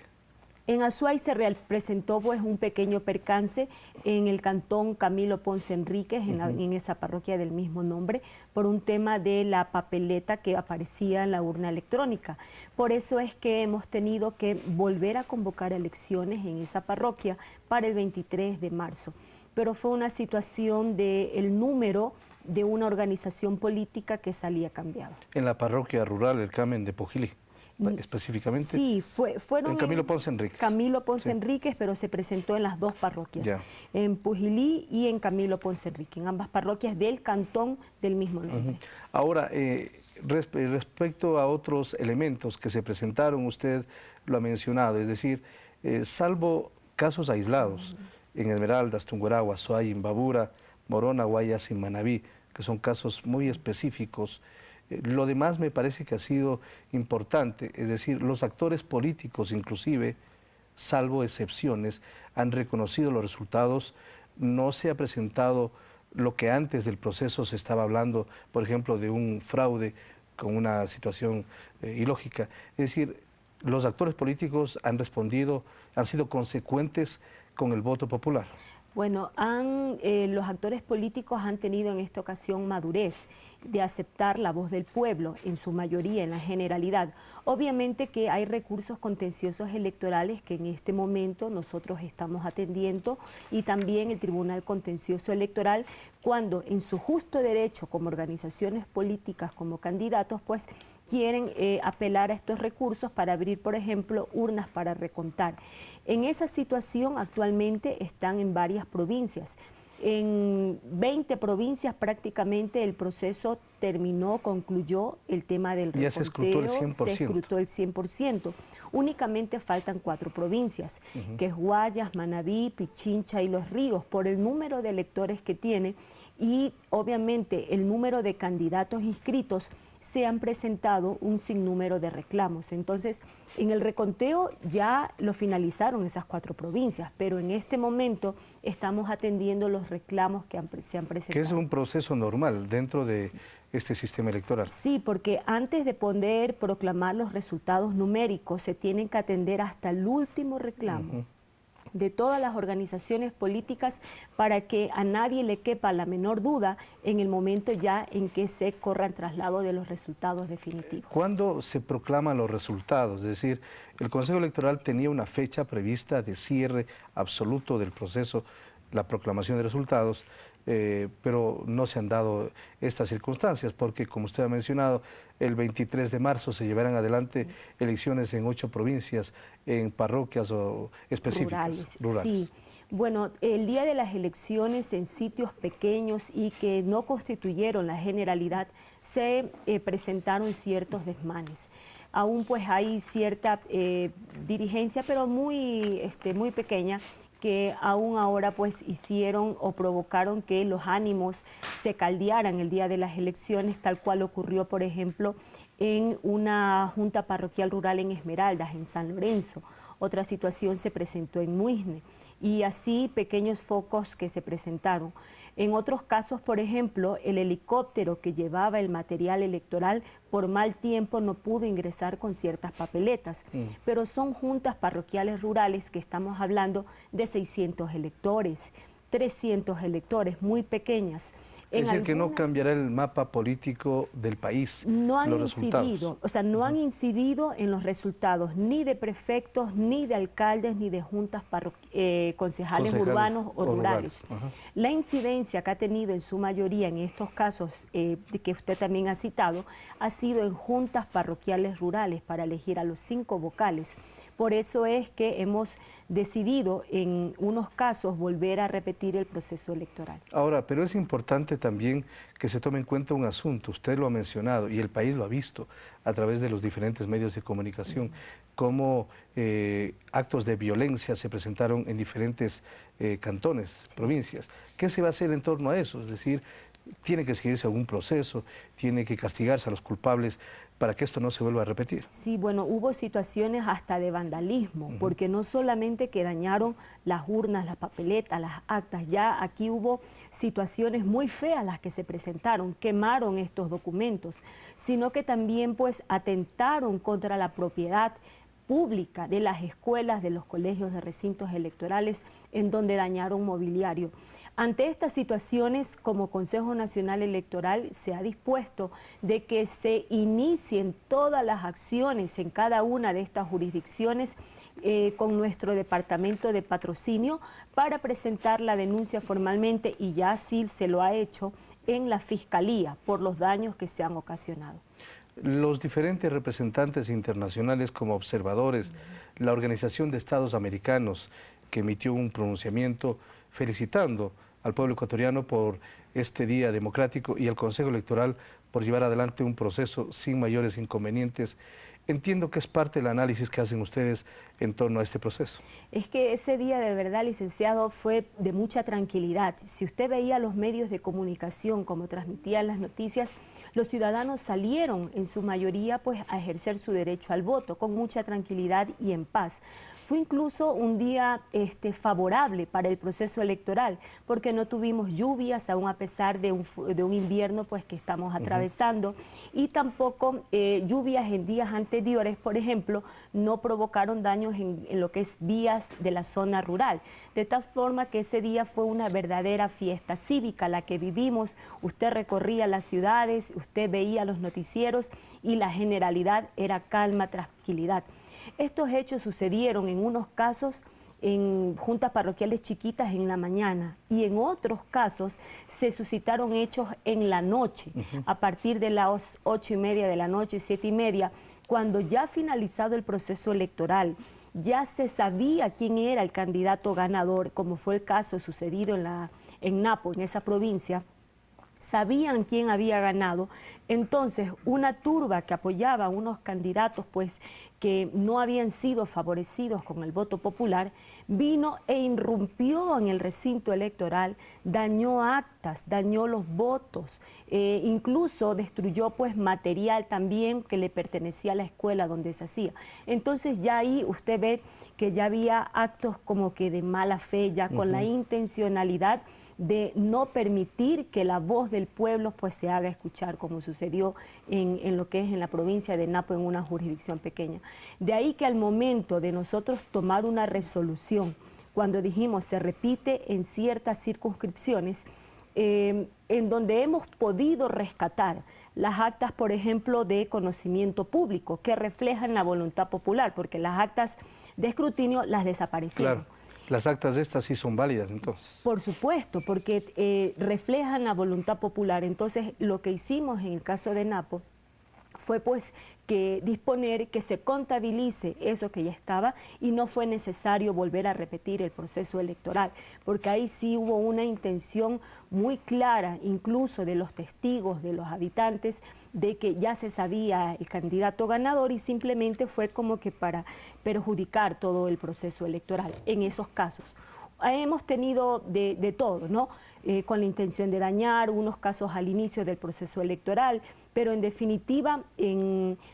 En Azuay se presentó pues un pequeño percance en el cantón Camilo Ponce Enríquez, en esa parroquia del mismo nombre, por un tema de la papeleta que aparecía en la urna electrónica. Por eso es que hemos tenido que volver a convocar elecciones en esa parroquia para el 23 de marzo. Pero fue una situación del número de una organización política que salía cambiado. En la parroquia rural, el Carmen de Pujilí, específicamente. Sí, fueron en Camilo Ponce Enríquez. Camilo Ponce Enríquez, pero se presentó en las 2 parroquias, en Pujilí y en Camilo Ponce Enríquez, en ambas parroquias del cantón del mismo nombre. Ahora, respecto a otros elementos que se presentaron, usted lo ha mencionado, es decir, salvo casos aislados, en Esmeraldas, Tungurahua, Azuay, Imbabura, Morona, Guayas y Manabí, que son casos muy específicos. Lo demás me parece que ha sido importante, es decir, los actores políticos inclusive, salvo excepciones, han reconocido los resultados, no se ha presentado lo que antes del proceso se estaba hablando, por ejemplo, de un fraude con una situación ilógica. Es decir, los actores políticos han respondido, han sido consecuentes con el voto popular. Bueno, los actores políticos han tenido en esta ocasión madurez de aceptar la voz del pueblo, en su mayoría, en la generalidad. Obviamente que hay recursos contenciosos electorales que en este momento nosotros estamos atendiendo, y también el Tribunal Contencioso Electoral, cuando en su justo derecho como organizaciones políticas, como candidatos, pues quieren apelar a estos recursos para abrir, por ejemplo, urnas para recontar. En esa situación actualmente están en varias provincias. En 20 provincias prácticamente el proceso terminó, concluyó el tema del reconteo. Ya se escrutó el 100%. Se escrutó el 100%. Únicamente faltan 4 provincias, que es Guayas, Manabí, Pichincha y Los Ríos, por el número de electores que tiene y obviamente el número de candidatos inscritos. Se han presentado un sinnúmero de reclamos. Entonces, en el reconteo ya lo finalizaron esas 4 provincias, pero en este momento estamos atendiendo los reclamos que se han presentado. Que es un proceso normal dentro de este sistema electoral. Sí, porque antes de poder proclamar los resultados numéricos se tienen que atender hasta el último reclamo de todas las organizaciones políticas para que a nadie le quepa la menor duda en el momento ya en que se corra el traslado de los resultados definitivos. ¿Cuándo se proclaman los resultados? Es decir, el Consejo Electoral tenía una fecha prevista de cierre absoluto del proceso, la proclamación de resultados, pero no se han dado estas circunstancias porque, como usted ha mencionado, el 23 de marzo se llevarán adelante elecciones en 8 provincias, en parroquias o específicas. Rurales. Sí. Bueno, el día de las elecciones en sitios pequeños y que no constituyeron la generalidad, se presentaron ciertos desmanes. Aún pues hay cierta dirigencia, pero muy pequeña, que aún ahora pues hicieron o provocaron que los ánimos se caldearan el día de las elecciones, tal cual ocurrió, por ejemplo, en una junta parroquial rural en Esmeraldas, en San Lorenzo. Otra situación se presentó en Muisne y así pequeños focos que se presentaron. En otros casos, por ejemplo, el helicóptero que llevaba el material electoral por mal tiempo no pudo ingresar con ciertas papeletas, pero son juntas parroquiales rurales que estamos hablando de 600 electores, 300 electores, muy pequeñas. Es decir, que no cambiará el mapa político del país. No han incidido, o sea, no han incidido en los resultados ni de prefectos, ni de alcaldes, ni de juntas concejales urbanos o rurales. La incidencia que ha tenido en su mayoría en estos casos que usted también ha citado, ha sido en juntas parroquiales rurales para elegir a los 5 vocales. Por eso es que hemos decidido en unos casos volver a repetir el proceso electoral. Ahora, pero es importante también que se tome en cuenta un asunto, usted lo ha mencionado y el país lo ha visto a través de los diferentes medios de comunicación, cómo actos de violencia se presentaron en diferentes cantones, provincias. ¿Qué se va a hacer en torno a eso? Es decir, tiene que seguirse algún proceso, tiene que castigarse a los culpables para que esto no se vuelva a repetir. Sí, bueno, hubo situaciones hasta de vandalismo, porque no solamente que dañaron las urnas, las papeletas, las actas, ya aquí hubo situaciones muy feas las que se presentaron, quemaron estos documentos, sino que también pues atentaron contra la propiedad pública de las escuelas, de los colegios, de recintos electorales, en donde dañaron mobiliario. Ante estas situaciones, como Consejo Nacional Electoral se ha dispuesto de que se inicien todas las acciones en cada una de estas jurisdicciones con nuestro departamento de patrocinio para presentar la denuncia formalmente, y ya así se lo ha hecho en la Fiscalía por los daños que se han ocasionado. Los diferentes representantes internacionales como observadores, la Organización de Estados Americanos, que emitió un pronunciamiento felicitando al pueblo ecuatoriano por este día democrático, y al Consejo Electoral por llevar adelante un proceso sin mayores inconvenientes. Entiendo que es parte del análisis que hacen ustedes en torno a este proceso. Es que ese día de verdad, licenciado, fue de mucha tranquilidad. Si usted veía los medios de comunicación, como transmitían las noticias, los ciudadanos salieron en su mayoría pues a ejercer su derecho al voto con mucha tranquilidad y en paz. Fue incluso un día favorable para el proceso electoral, porque no tuvimos lluvias, aún a pesar de un invierno pues que estamos atravesando, y tampoco lluvias en días anteriores, por ejemplo, no provocaron daños en lo que es vías de la zona rural. De tal forma que ese día fue una verdadera fiesta cívica la que vivimos. Usted recorría las ciudades, usted veía los noticieros y la generalidad era calma, tranquilidad. Estos hechos sucedieron en unos casos en juntas parroquiales chiquitas en la mañana, y en otros casos se suscitaron hechos en la noche, a partir de las 8:30 de la noche, 7:30, cuando ya finalizado el proceso electoral, ya se sabía quién era el candidato ganador, como fue el caso sucedido en Napo, en esa provincia. Sabían quién había ganado. Entonces una turba que apoyaba a unos candidatos pues que no habían sido favorecidos con el voto popular, vino e irrumpió en el recinto electoral, dañó actas, dañó los votos, incluso destruyó pues material también que le pertenecía a la escuela donde se hacía. Entonces ya ahí usted ve que ya había actos como que de mala fe, ya con la intencionalidad de no permitir que la voz del pueblo pues se haga escuchar, como sucedió en lo que es en la provincia de Napo, en una jurisdicción pequeña. De ahí que al momento de nosotros tomar una resolución, cuando dijimos se repite en ciertas circunscripciones, en donde hemos podido rescatar las actas, por ejemplo, de conocimiento público, que reflejan la voluntad popular, porque las actas de escrutinio las desaparecieron. Claro. Las actas de estas sí son válidas, entonces. Por supuesto, porque reflejan la voluntad popular. Entonces, lo que hicimos en el caso de Napo fue pues que disponer que se contabilice eso que ya estaba, y no fue necesario volver a repetir el proceso electoral, porque ahí sí hubo una intención muy clara, incluso de los testigos, de los habitantes, de que ya se sabía el candidato ganador, y simplemente fue como que para perjudicar todo el proceso electoral en esos casos. hemos tenido de todo, ¿no? Con la intención de dañar, unos casos al inicio del proceso electoral, pero en definitiva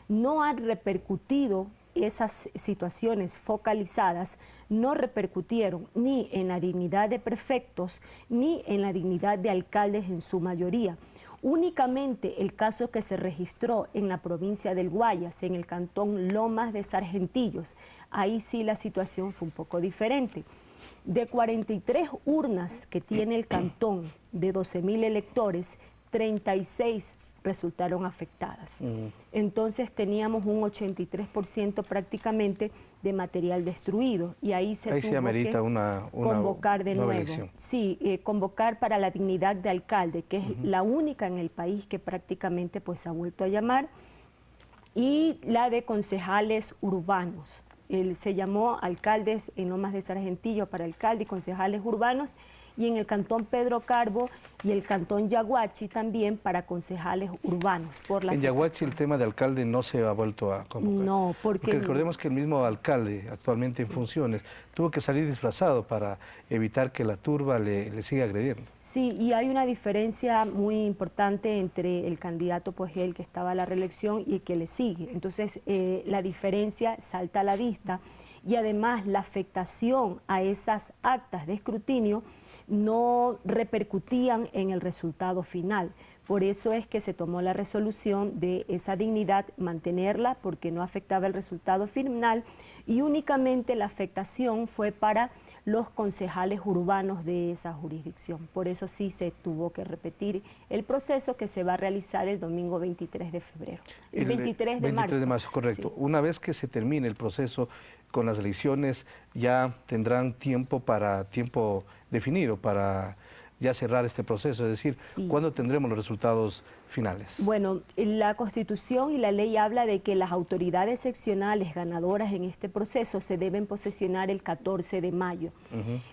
no han repercutido esas situaciones focalizadas, no repercutieron ni en la dignidad de prefectos ni en la dignidad de alcaldes en su mayoría. Únicamente el caso que se registró en la provincia del Guayas, en el cantón Lomas de Sargentillos, ahí sí la situación fue un poco diferente. De 43 urnas que tiene el cantón de 12.000 electores, 36 resultaron afectadas. Entonces teníamos un 83% prácticamente de material destruido y ahí se tuvo que convocar de nuevo. Elección. Sí, convocar para la dignidad de alcalde, que es la única en el país que prácticamente pues ha vuelto a llamar, y la de concejales urbanos. Se llamó alcaldes en Lomas de Sargentillo para alcalde y concejales urbanos, y en el cantón Pedro Carbo y el cantón Yaguachi también para concejales urbanos. En Yaguachi el tema de alcalde no se ha vuelto a convocar. No, porque recordemos que el mismo alcalde actualmente en funciones tuvo que salir disfrazado para evitar que la turba le siga agrediendo. Sí, y hay una diferencia muy importante entre el candidato, pues el que estaba a la reelección y el que le sigue. Entonces la diferencia salta a la vista y además la afectación a esas actas de escrutinio no repercutían en el resultado final. Por eso es que se tomó la resolución de esa dignidad, mantenerla porque no afectaba el resultado final, y únicamente la afectación fue para los concejales urbanos de esa jurisdicción. Por eso sí se tuvo que repetir el proceso que se va a realizar el domingo 23 de febrero. El 23 de marzo. 23 de marzo, correcto. Sí. Una vez que se termine el proceso con las elecciones, ya tendrán tiempo definido para ya cerrar este proceso, es decir, sí. ¿Cuándo tendremos los resultados finales? Bueno, la Constitución y la ley habla de que las autoridades seccionales ganadoras en este proceso se deben posesionar el 14 de mayo.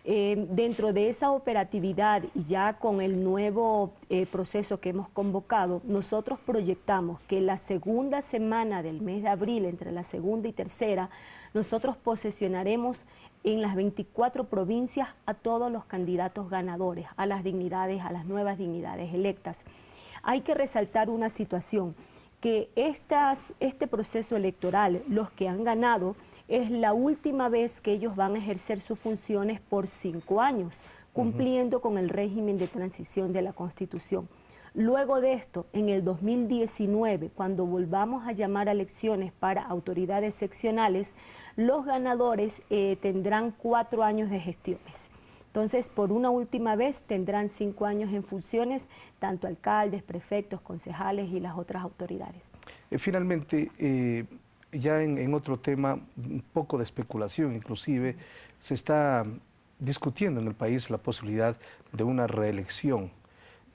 Dentro de esa operatividad y ya con el nuevo proceso que hemos convocado, nosotros proyectamos que la segunda semana del mes de abril, entre la segunda y tercera, nosotros posesionaremos en las 24 provincias a todos los candidatos ganadores, a las dignidades, a las nuevas dignidades electas. Hay que resaltar una situación, que este proceso electoral, los que han ganado, es la última vez que ellos van a ejercer sus funciones por 5 años, cumpliendo con el régimen de transición de la Constitución. Luego de esto, en el 2019, cuando volvamos a llamar a elecciones para autoridades seccionales, los ganadores tendrán 4 años de gestiones. Entonces, por una última vez tendrán 5 años en funciones, tanto alcaldes, prefectos, concejales y las otras autoridades. Finalmente, ya en otro tema, un poco de especulación inclusive, se está discutiendo en el país la posibilidad de una reelección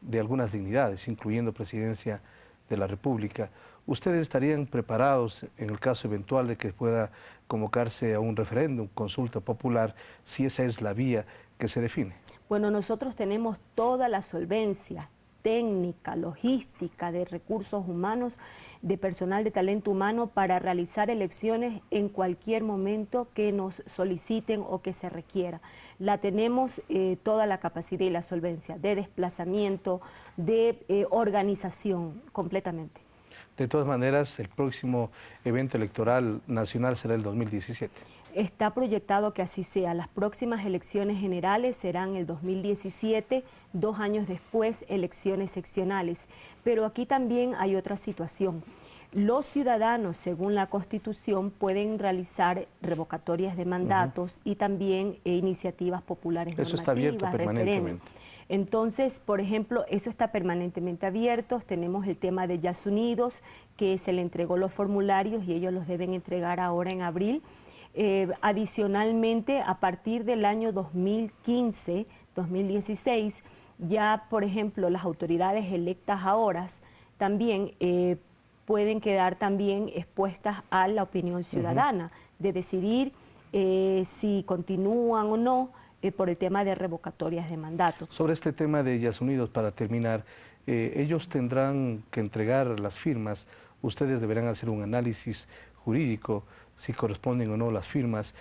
de algunas dignidades, incluyendo presidencia de la República. ¿Ustedes estarían preparados en el caso eventual de que pueda convocarse a un referéndum, consulta popular, si esa es la vía que se define? Bueno, nosotros tenemos toda la solvencia técnica, logística, de recursos humanos, de personal de talento humano para realizar elecciones en cualquier momento que nos soliciten o que se requiera. La tenemos toda la capacidad y la solvencia de desplazamiento, de organización, completamente. De todas maneras, el próximo evento electoral nacional será el 2017. Está proyectado que así sea. Las próximas elecciones generales serán el 2017, 2 años después elecciones seccionales. Pero aquí también hay otra situación. Los ciudadanos, según la Constitución, pueden realizar revocatorias de mandatos y también iniciativas populares normativas, está abierto permanentemente. Entonces, por ejemplo, eso está permanentemente abierto. Tenemos el tema de Yas Unidos, que se le entregó los formularios y ellos los deben entregar ahora en abril. Adicionalmente, a partir del año 2015, 2016, ya, por ejemplo, las autoridades electas ahora también pueden quedar también expuestas a la opinión ciudadana, de decidir si continúan o no por el tema de revocatorias de mandato. Sobre este tema de Yas Unidos, para terminar, ellos tendrán que entregar las firmas, ustedes deberán hacer un análisis jurídico, si corresponden o no las firmas,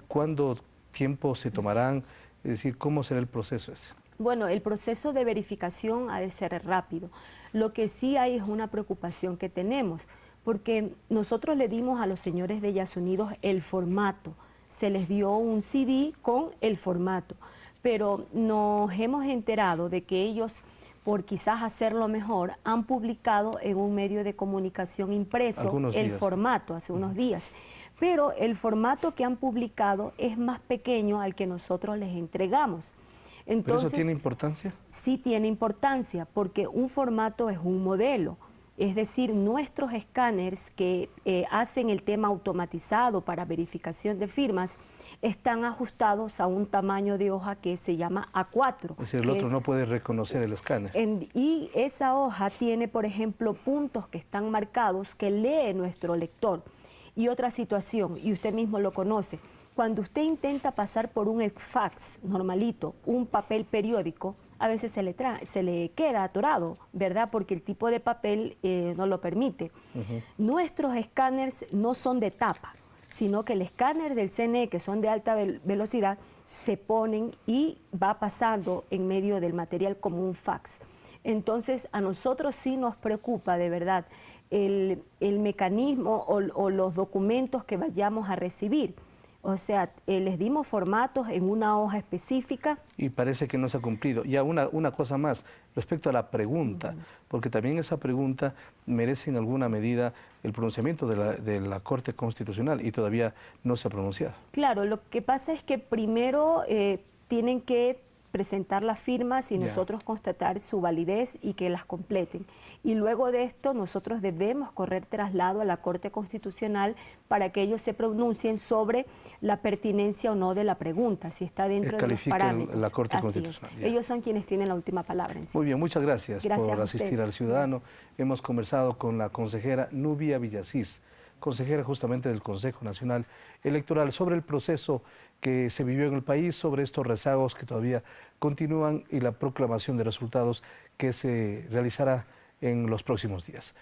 ¿cuánto tiempo se tomarán Es decir, ¿cómo será el proceso ese? Bueno, el proceso de verificación ha de ser rápido. Lo que sí hay es una preocupación que tenemos, porque nosotros le dimos a los señores de Yasunidos el formato, se les dio un CD con el formato, pero nos hemos enterado de que ellos, por quizás hacerlo mejor, han publicado en un medio de comunicación impreso el formato hace unos días. Pero el formato que han publicado es más pequeño al que nosotros les entregamos. Entonces, ¿pero eso tiene importancia? Sí tiene importancia, porque un formato es un modelo. Es decir, nuestros escáneres que hacen el tema automatizado para verificación de firmas están ajustados a un tamaño de hoja que se llama A4. Es decir, el otro no puede reconocer el escáner. Y esa hoja tiene, por ejemplo, puntos que están marcados que lee nuestro lector. Y otra situación, y usted mismo lo conoce, cuando usted intenta pasar por un fax normalito, un papel periódico, a veces se le queda atorado, ¿verdad? Porque el tipo de papel no lo permite. Nuestros escáneres no son de tapa, sino que el escáner del CNE, que son de alta velocidad, se ponen y va pasando en medio del material como un fax. Entonces, a nosotros sí nos preocupa de verdad el mecanismo o los documentos que vayamos a recibir. O sea, les dimos formatos en una hoja específica. Y parece que no se ha cumplido. Ya una cosa más, respecto a la pregunta, porque también esa pregunta merece en alguna medida el pronunciamiento de la Corte Constitucional y todavía no se ha pronunciado. Claro, lo que pasa es que primero tienen que presentar las firmas y nosotros constatar su validez y que las completen. Y luego de esto nosotros debemos correr traslado a la Corte Constitucional para que ellos se pronuncien sobre la pertinencia o no de la pregunta, si está dentro de los parámetros. La Corte Constitucional. Ellos son quienes tienen la última palabra en sí. Muy bien, muchas gracias por asistir al Ciudadano. Hemos conversado con la consejera Nubia Villasís, consejera justamente del Consejo Nacional Electoral, sobre el proceso que se vivió en el país, sobre estos rezagos que todavía continúan y la proclamación de resultados que se realizará en los próximos días.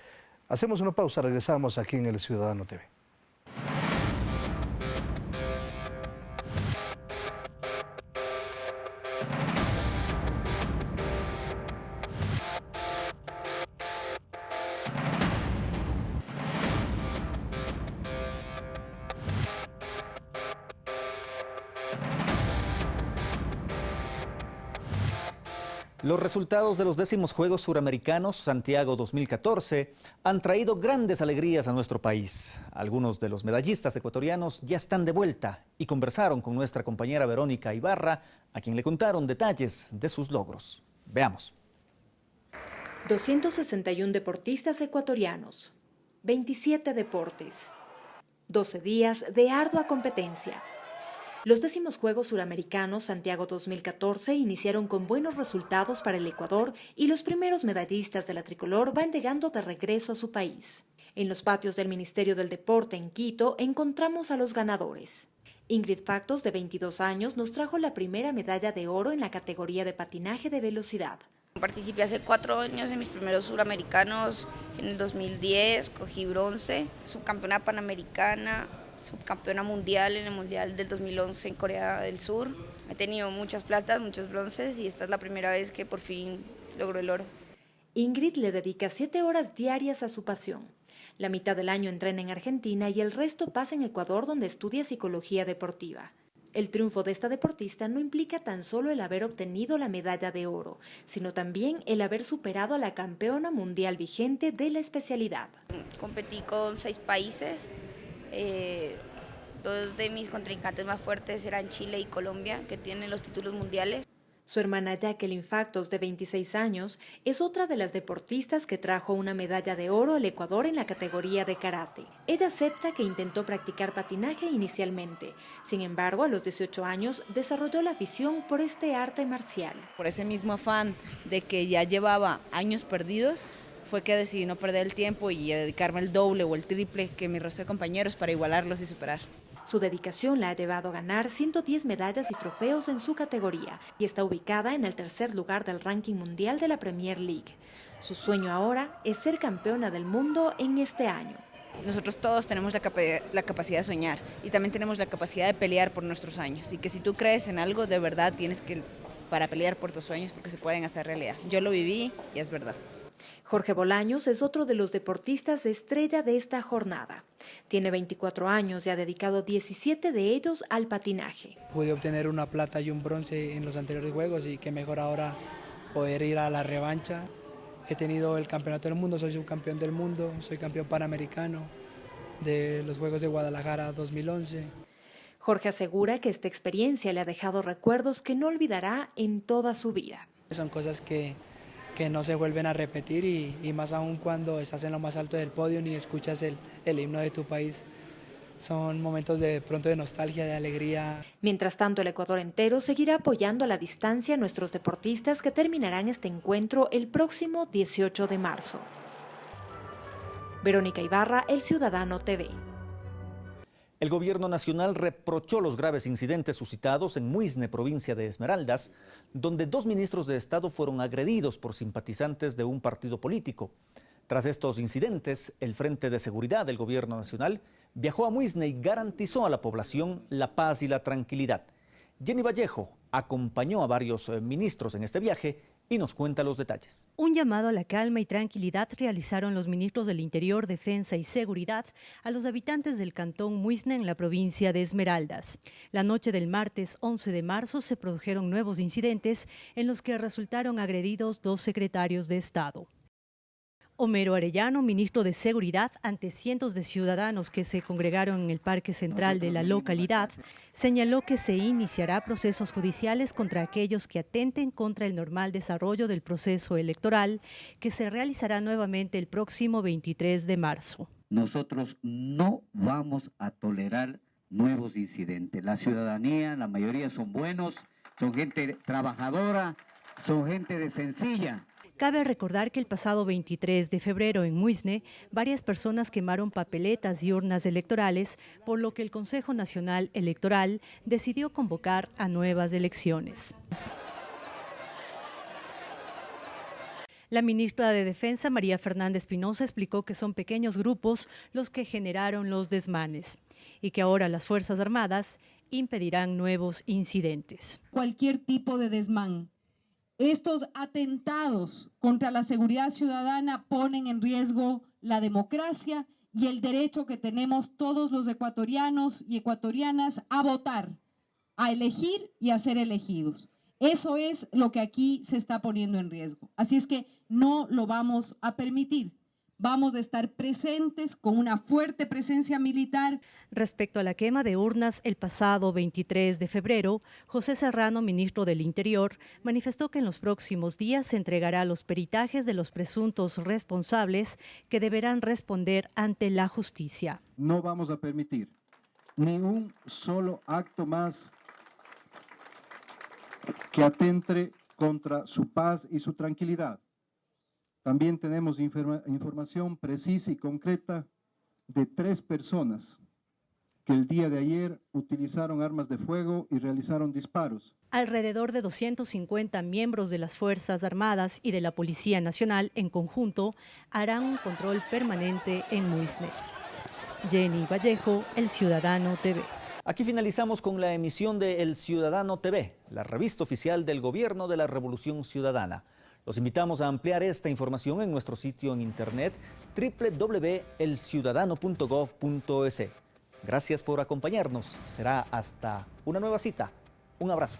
Hacemos una pausa, regresamos aquí en el Ciudadano TV. Los resultados de los 10º Juegos Suramericanos Santiago 2014 han traído grandes alegrías a nuestro país. Algunos de los medallistas ecuatorianos ya están de vuelta y conversaron con nuestra compañera Verónica Ibarra, a quien le contaron detalles de sus logros. Veamos. 261 deportistas ecuatorianos, 27 deportes, 12 días de ardua competencia. Los 10º Juegos Suramericanos Santiago 2014 iniciaron con buenos resultados para el Ecuador y los primeros medallistas de la tricolor van llegando de regreso a su país. En los patios del Ministerio del Deporte en Quito encontramos a los ganadores. Ingrid Factos, de 22 años, nos trajo la primera medalla de oro en la categoría de patinaje de velocidad. Participé hace 4 años en mis primeros suramericanos. En el 2010 cogí bronce, subcampeona panamericana, subcampeona mundial en el Mundial del 2011 en Corea del Sur. He tenido muchas platas, muchos bronces y esta es la primera vez que por fin logro el oro. Ingrid le dedica 7 horas diarias a su pasión. La mitad del año entrena en Argentina y el resto pasa en Ecuador, donde estudia psicología deportiva. El triunfo de esta deportista no implica tan solo el haber obtenido la medalla de oro, sino también el haber superado a la campeona mundial vigente de la especialidad. Competí con 6 países. 2 de mis contrincantes más fuertes eran Chile y Colombia, que tienen los títulos mundiales. Su hermana Jacqueline Factos, de 26 años, es otra de las deportistas que trajo una medalla de oro al Ecuador en la categoría de karate. Ella acepta que intentó practicar patinaje inicialmente. Sin embargo, a los 18 años desarrolló la afición por este arte marcial. Por ese mismo afán de que ya llevaba años perdidos, fue que decidí no perder el tiempo y dedicarme el doble o el triple que mi resto de compañeros para igualarlos y superar. Su dedicación la ha llevado a ganar 110 medallas y trofeos en su categoría y está ubicada en el 3er lugar del ranking mundial de la Premier League. Su sueño ahora es ser campeona del mundo en este año. Nosotros todos tenemos la capacidad de soñar y también tenemos la capacidad de pelear por nuestros sueños. Y que si tú crees en algo, de verdad tienes que para pelear por tus sueños porque se pueden hacer realidad. Yo lo viví y es verdad. Jorge Bolaños es otro de los deportistas de estrella de esta jornada. Tiene 24 años y ha dedicado 17 de ellos al patinaje. Pude obtener una plata y un bronce en los anteriores juegos y qué mejor ahora poder ir a la revancha. He tenido el campeonato del mundo, soy subcampeón del mundo, soy campeón panamericano de los Juegos de Guadalajara 2011. Jorge asegura que esta experiencia le ha dejado recuerdos que no olvidará en toda su vida. Son cosas que no se vuelven a repetir y más aún cuando estás en lo más alto del podio y escuchas el himno de tu país. Son momentos de pronto de nostalgia, de alegría. Mientras tanto, el Ecuador entero seguirá apoyando a la distancia a nuestros deportistas que terminarán este encuentro el próximo 18 de marzo. Verónica Ibarra, El Ciudadano TV. El gobierno nacional reprochó los graves incidentes suscitados en Muisne, provincia de Esmeraldas, donde 2 ministros de Estado fueron agredidos por simpatizantes de un partido político. Tras estos incidentes, el Frente de Seguridad del Gobierno Nacional viajó a Muisne y garantizó a la población la paz y la tranquilidad. Jenny Vallejo acompañó a varios ministros en este viaje y nos cuenta los detalles. Un llamado a la calma y tranquilidad realizaron los ministros del Interior, Defensa y Seguridad a los habitantes del cantón Muisne en la provincia de Esmeraldas. La noche del martes 11 de marzo se produjeron nuevos incidentes en los que resultaron agredidos 2 secretarios de Estado. Homero Arellano, ministro de Seguridad, ante cientos de ciudadanos que se congregaron en el Parque Central de la localidad, señaló que se iniciará procesos judiciales contra aquellos que atenten contra el normal desarrollo del proceso electoral, que se realizará nuevamente el próximo 23 de marzo. Nosotros no vamos a tolerar nuevos incidentes. La ciudadanía, la mayoría son buenos, son gente trabajadora, son gente de sencilla. Cabe recordar que el pasado 23 de febrero en Muisne, varias personas quemaron papeletas y urnas electorales, por lo que el Consejo Nacional Electoral decidió convocar a nuevas elecciones. La ministra de Defensa, María Fernanda Espinosa, explicó que son pequeños grupos los que generaron los desmanes y que ahora las Fuerzas Armadas impedirán nuevos incidentes. Cualquier tipo de desmán. Estos atentados contra la seguridad ciudadana ponen en riesgo la democracia y el derecho que tenemos todos los ecuatorianos y ecuatorianas a votar, a elegir y a ser elegidos. Eso es lo que aquí se está poniendo en riesgo. Así es que no lo vamos a permitir. Vamos a estar presentes con una fuerte presencia militar. Respecto a la quema de urnas el pasado 23 de febrero, José Serrano, ministro del Interior, manifestó que en los próximos días se entregará los peritajes de los presuntos responsables que deberán responder ante la justicia. No vamos a permitir ni un solo acto más que atente contra su paz y su tranquilidad. También tenemos información precisa y concreta de 3 personas que el día de ayer utilizaron armas de fuego y realizaron disparos. Alrededor de 250 miembros de las Fuerzas Armadas y de la Policía Nacional en conjunto harán un control permanente en Muisne. Jenny Vallejo, El Ciudadano TV. Aquí finalizamos con la emisión de El Ciudadano TV, la revista oficial del Gobierno de la Revolución Ciudadana. Los invitamos a ampliar esta información en nuestro sitio en internet www.elciudadano.gov.es. Gracias por acompañarnos. Será hasta una nueva cita. Un abrazo.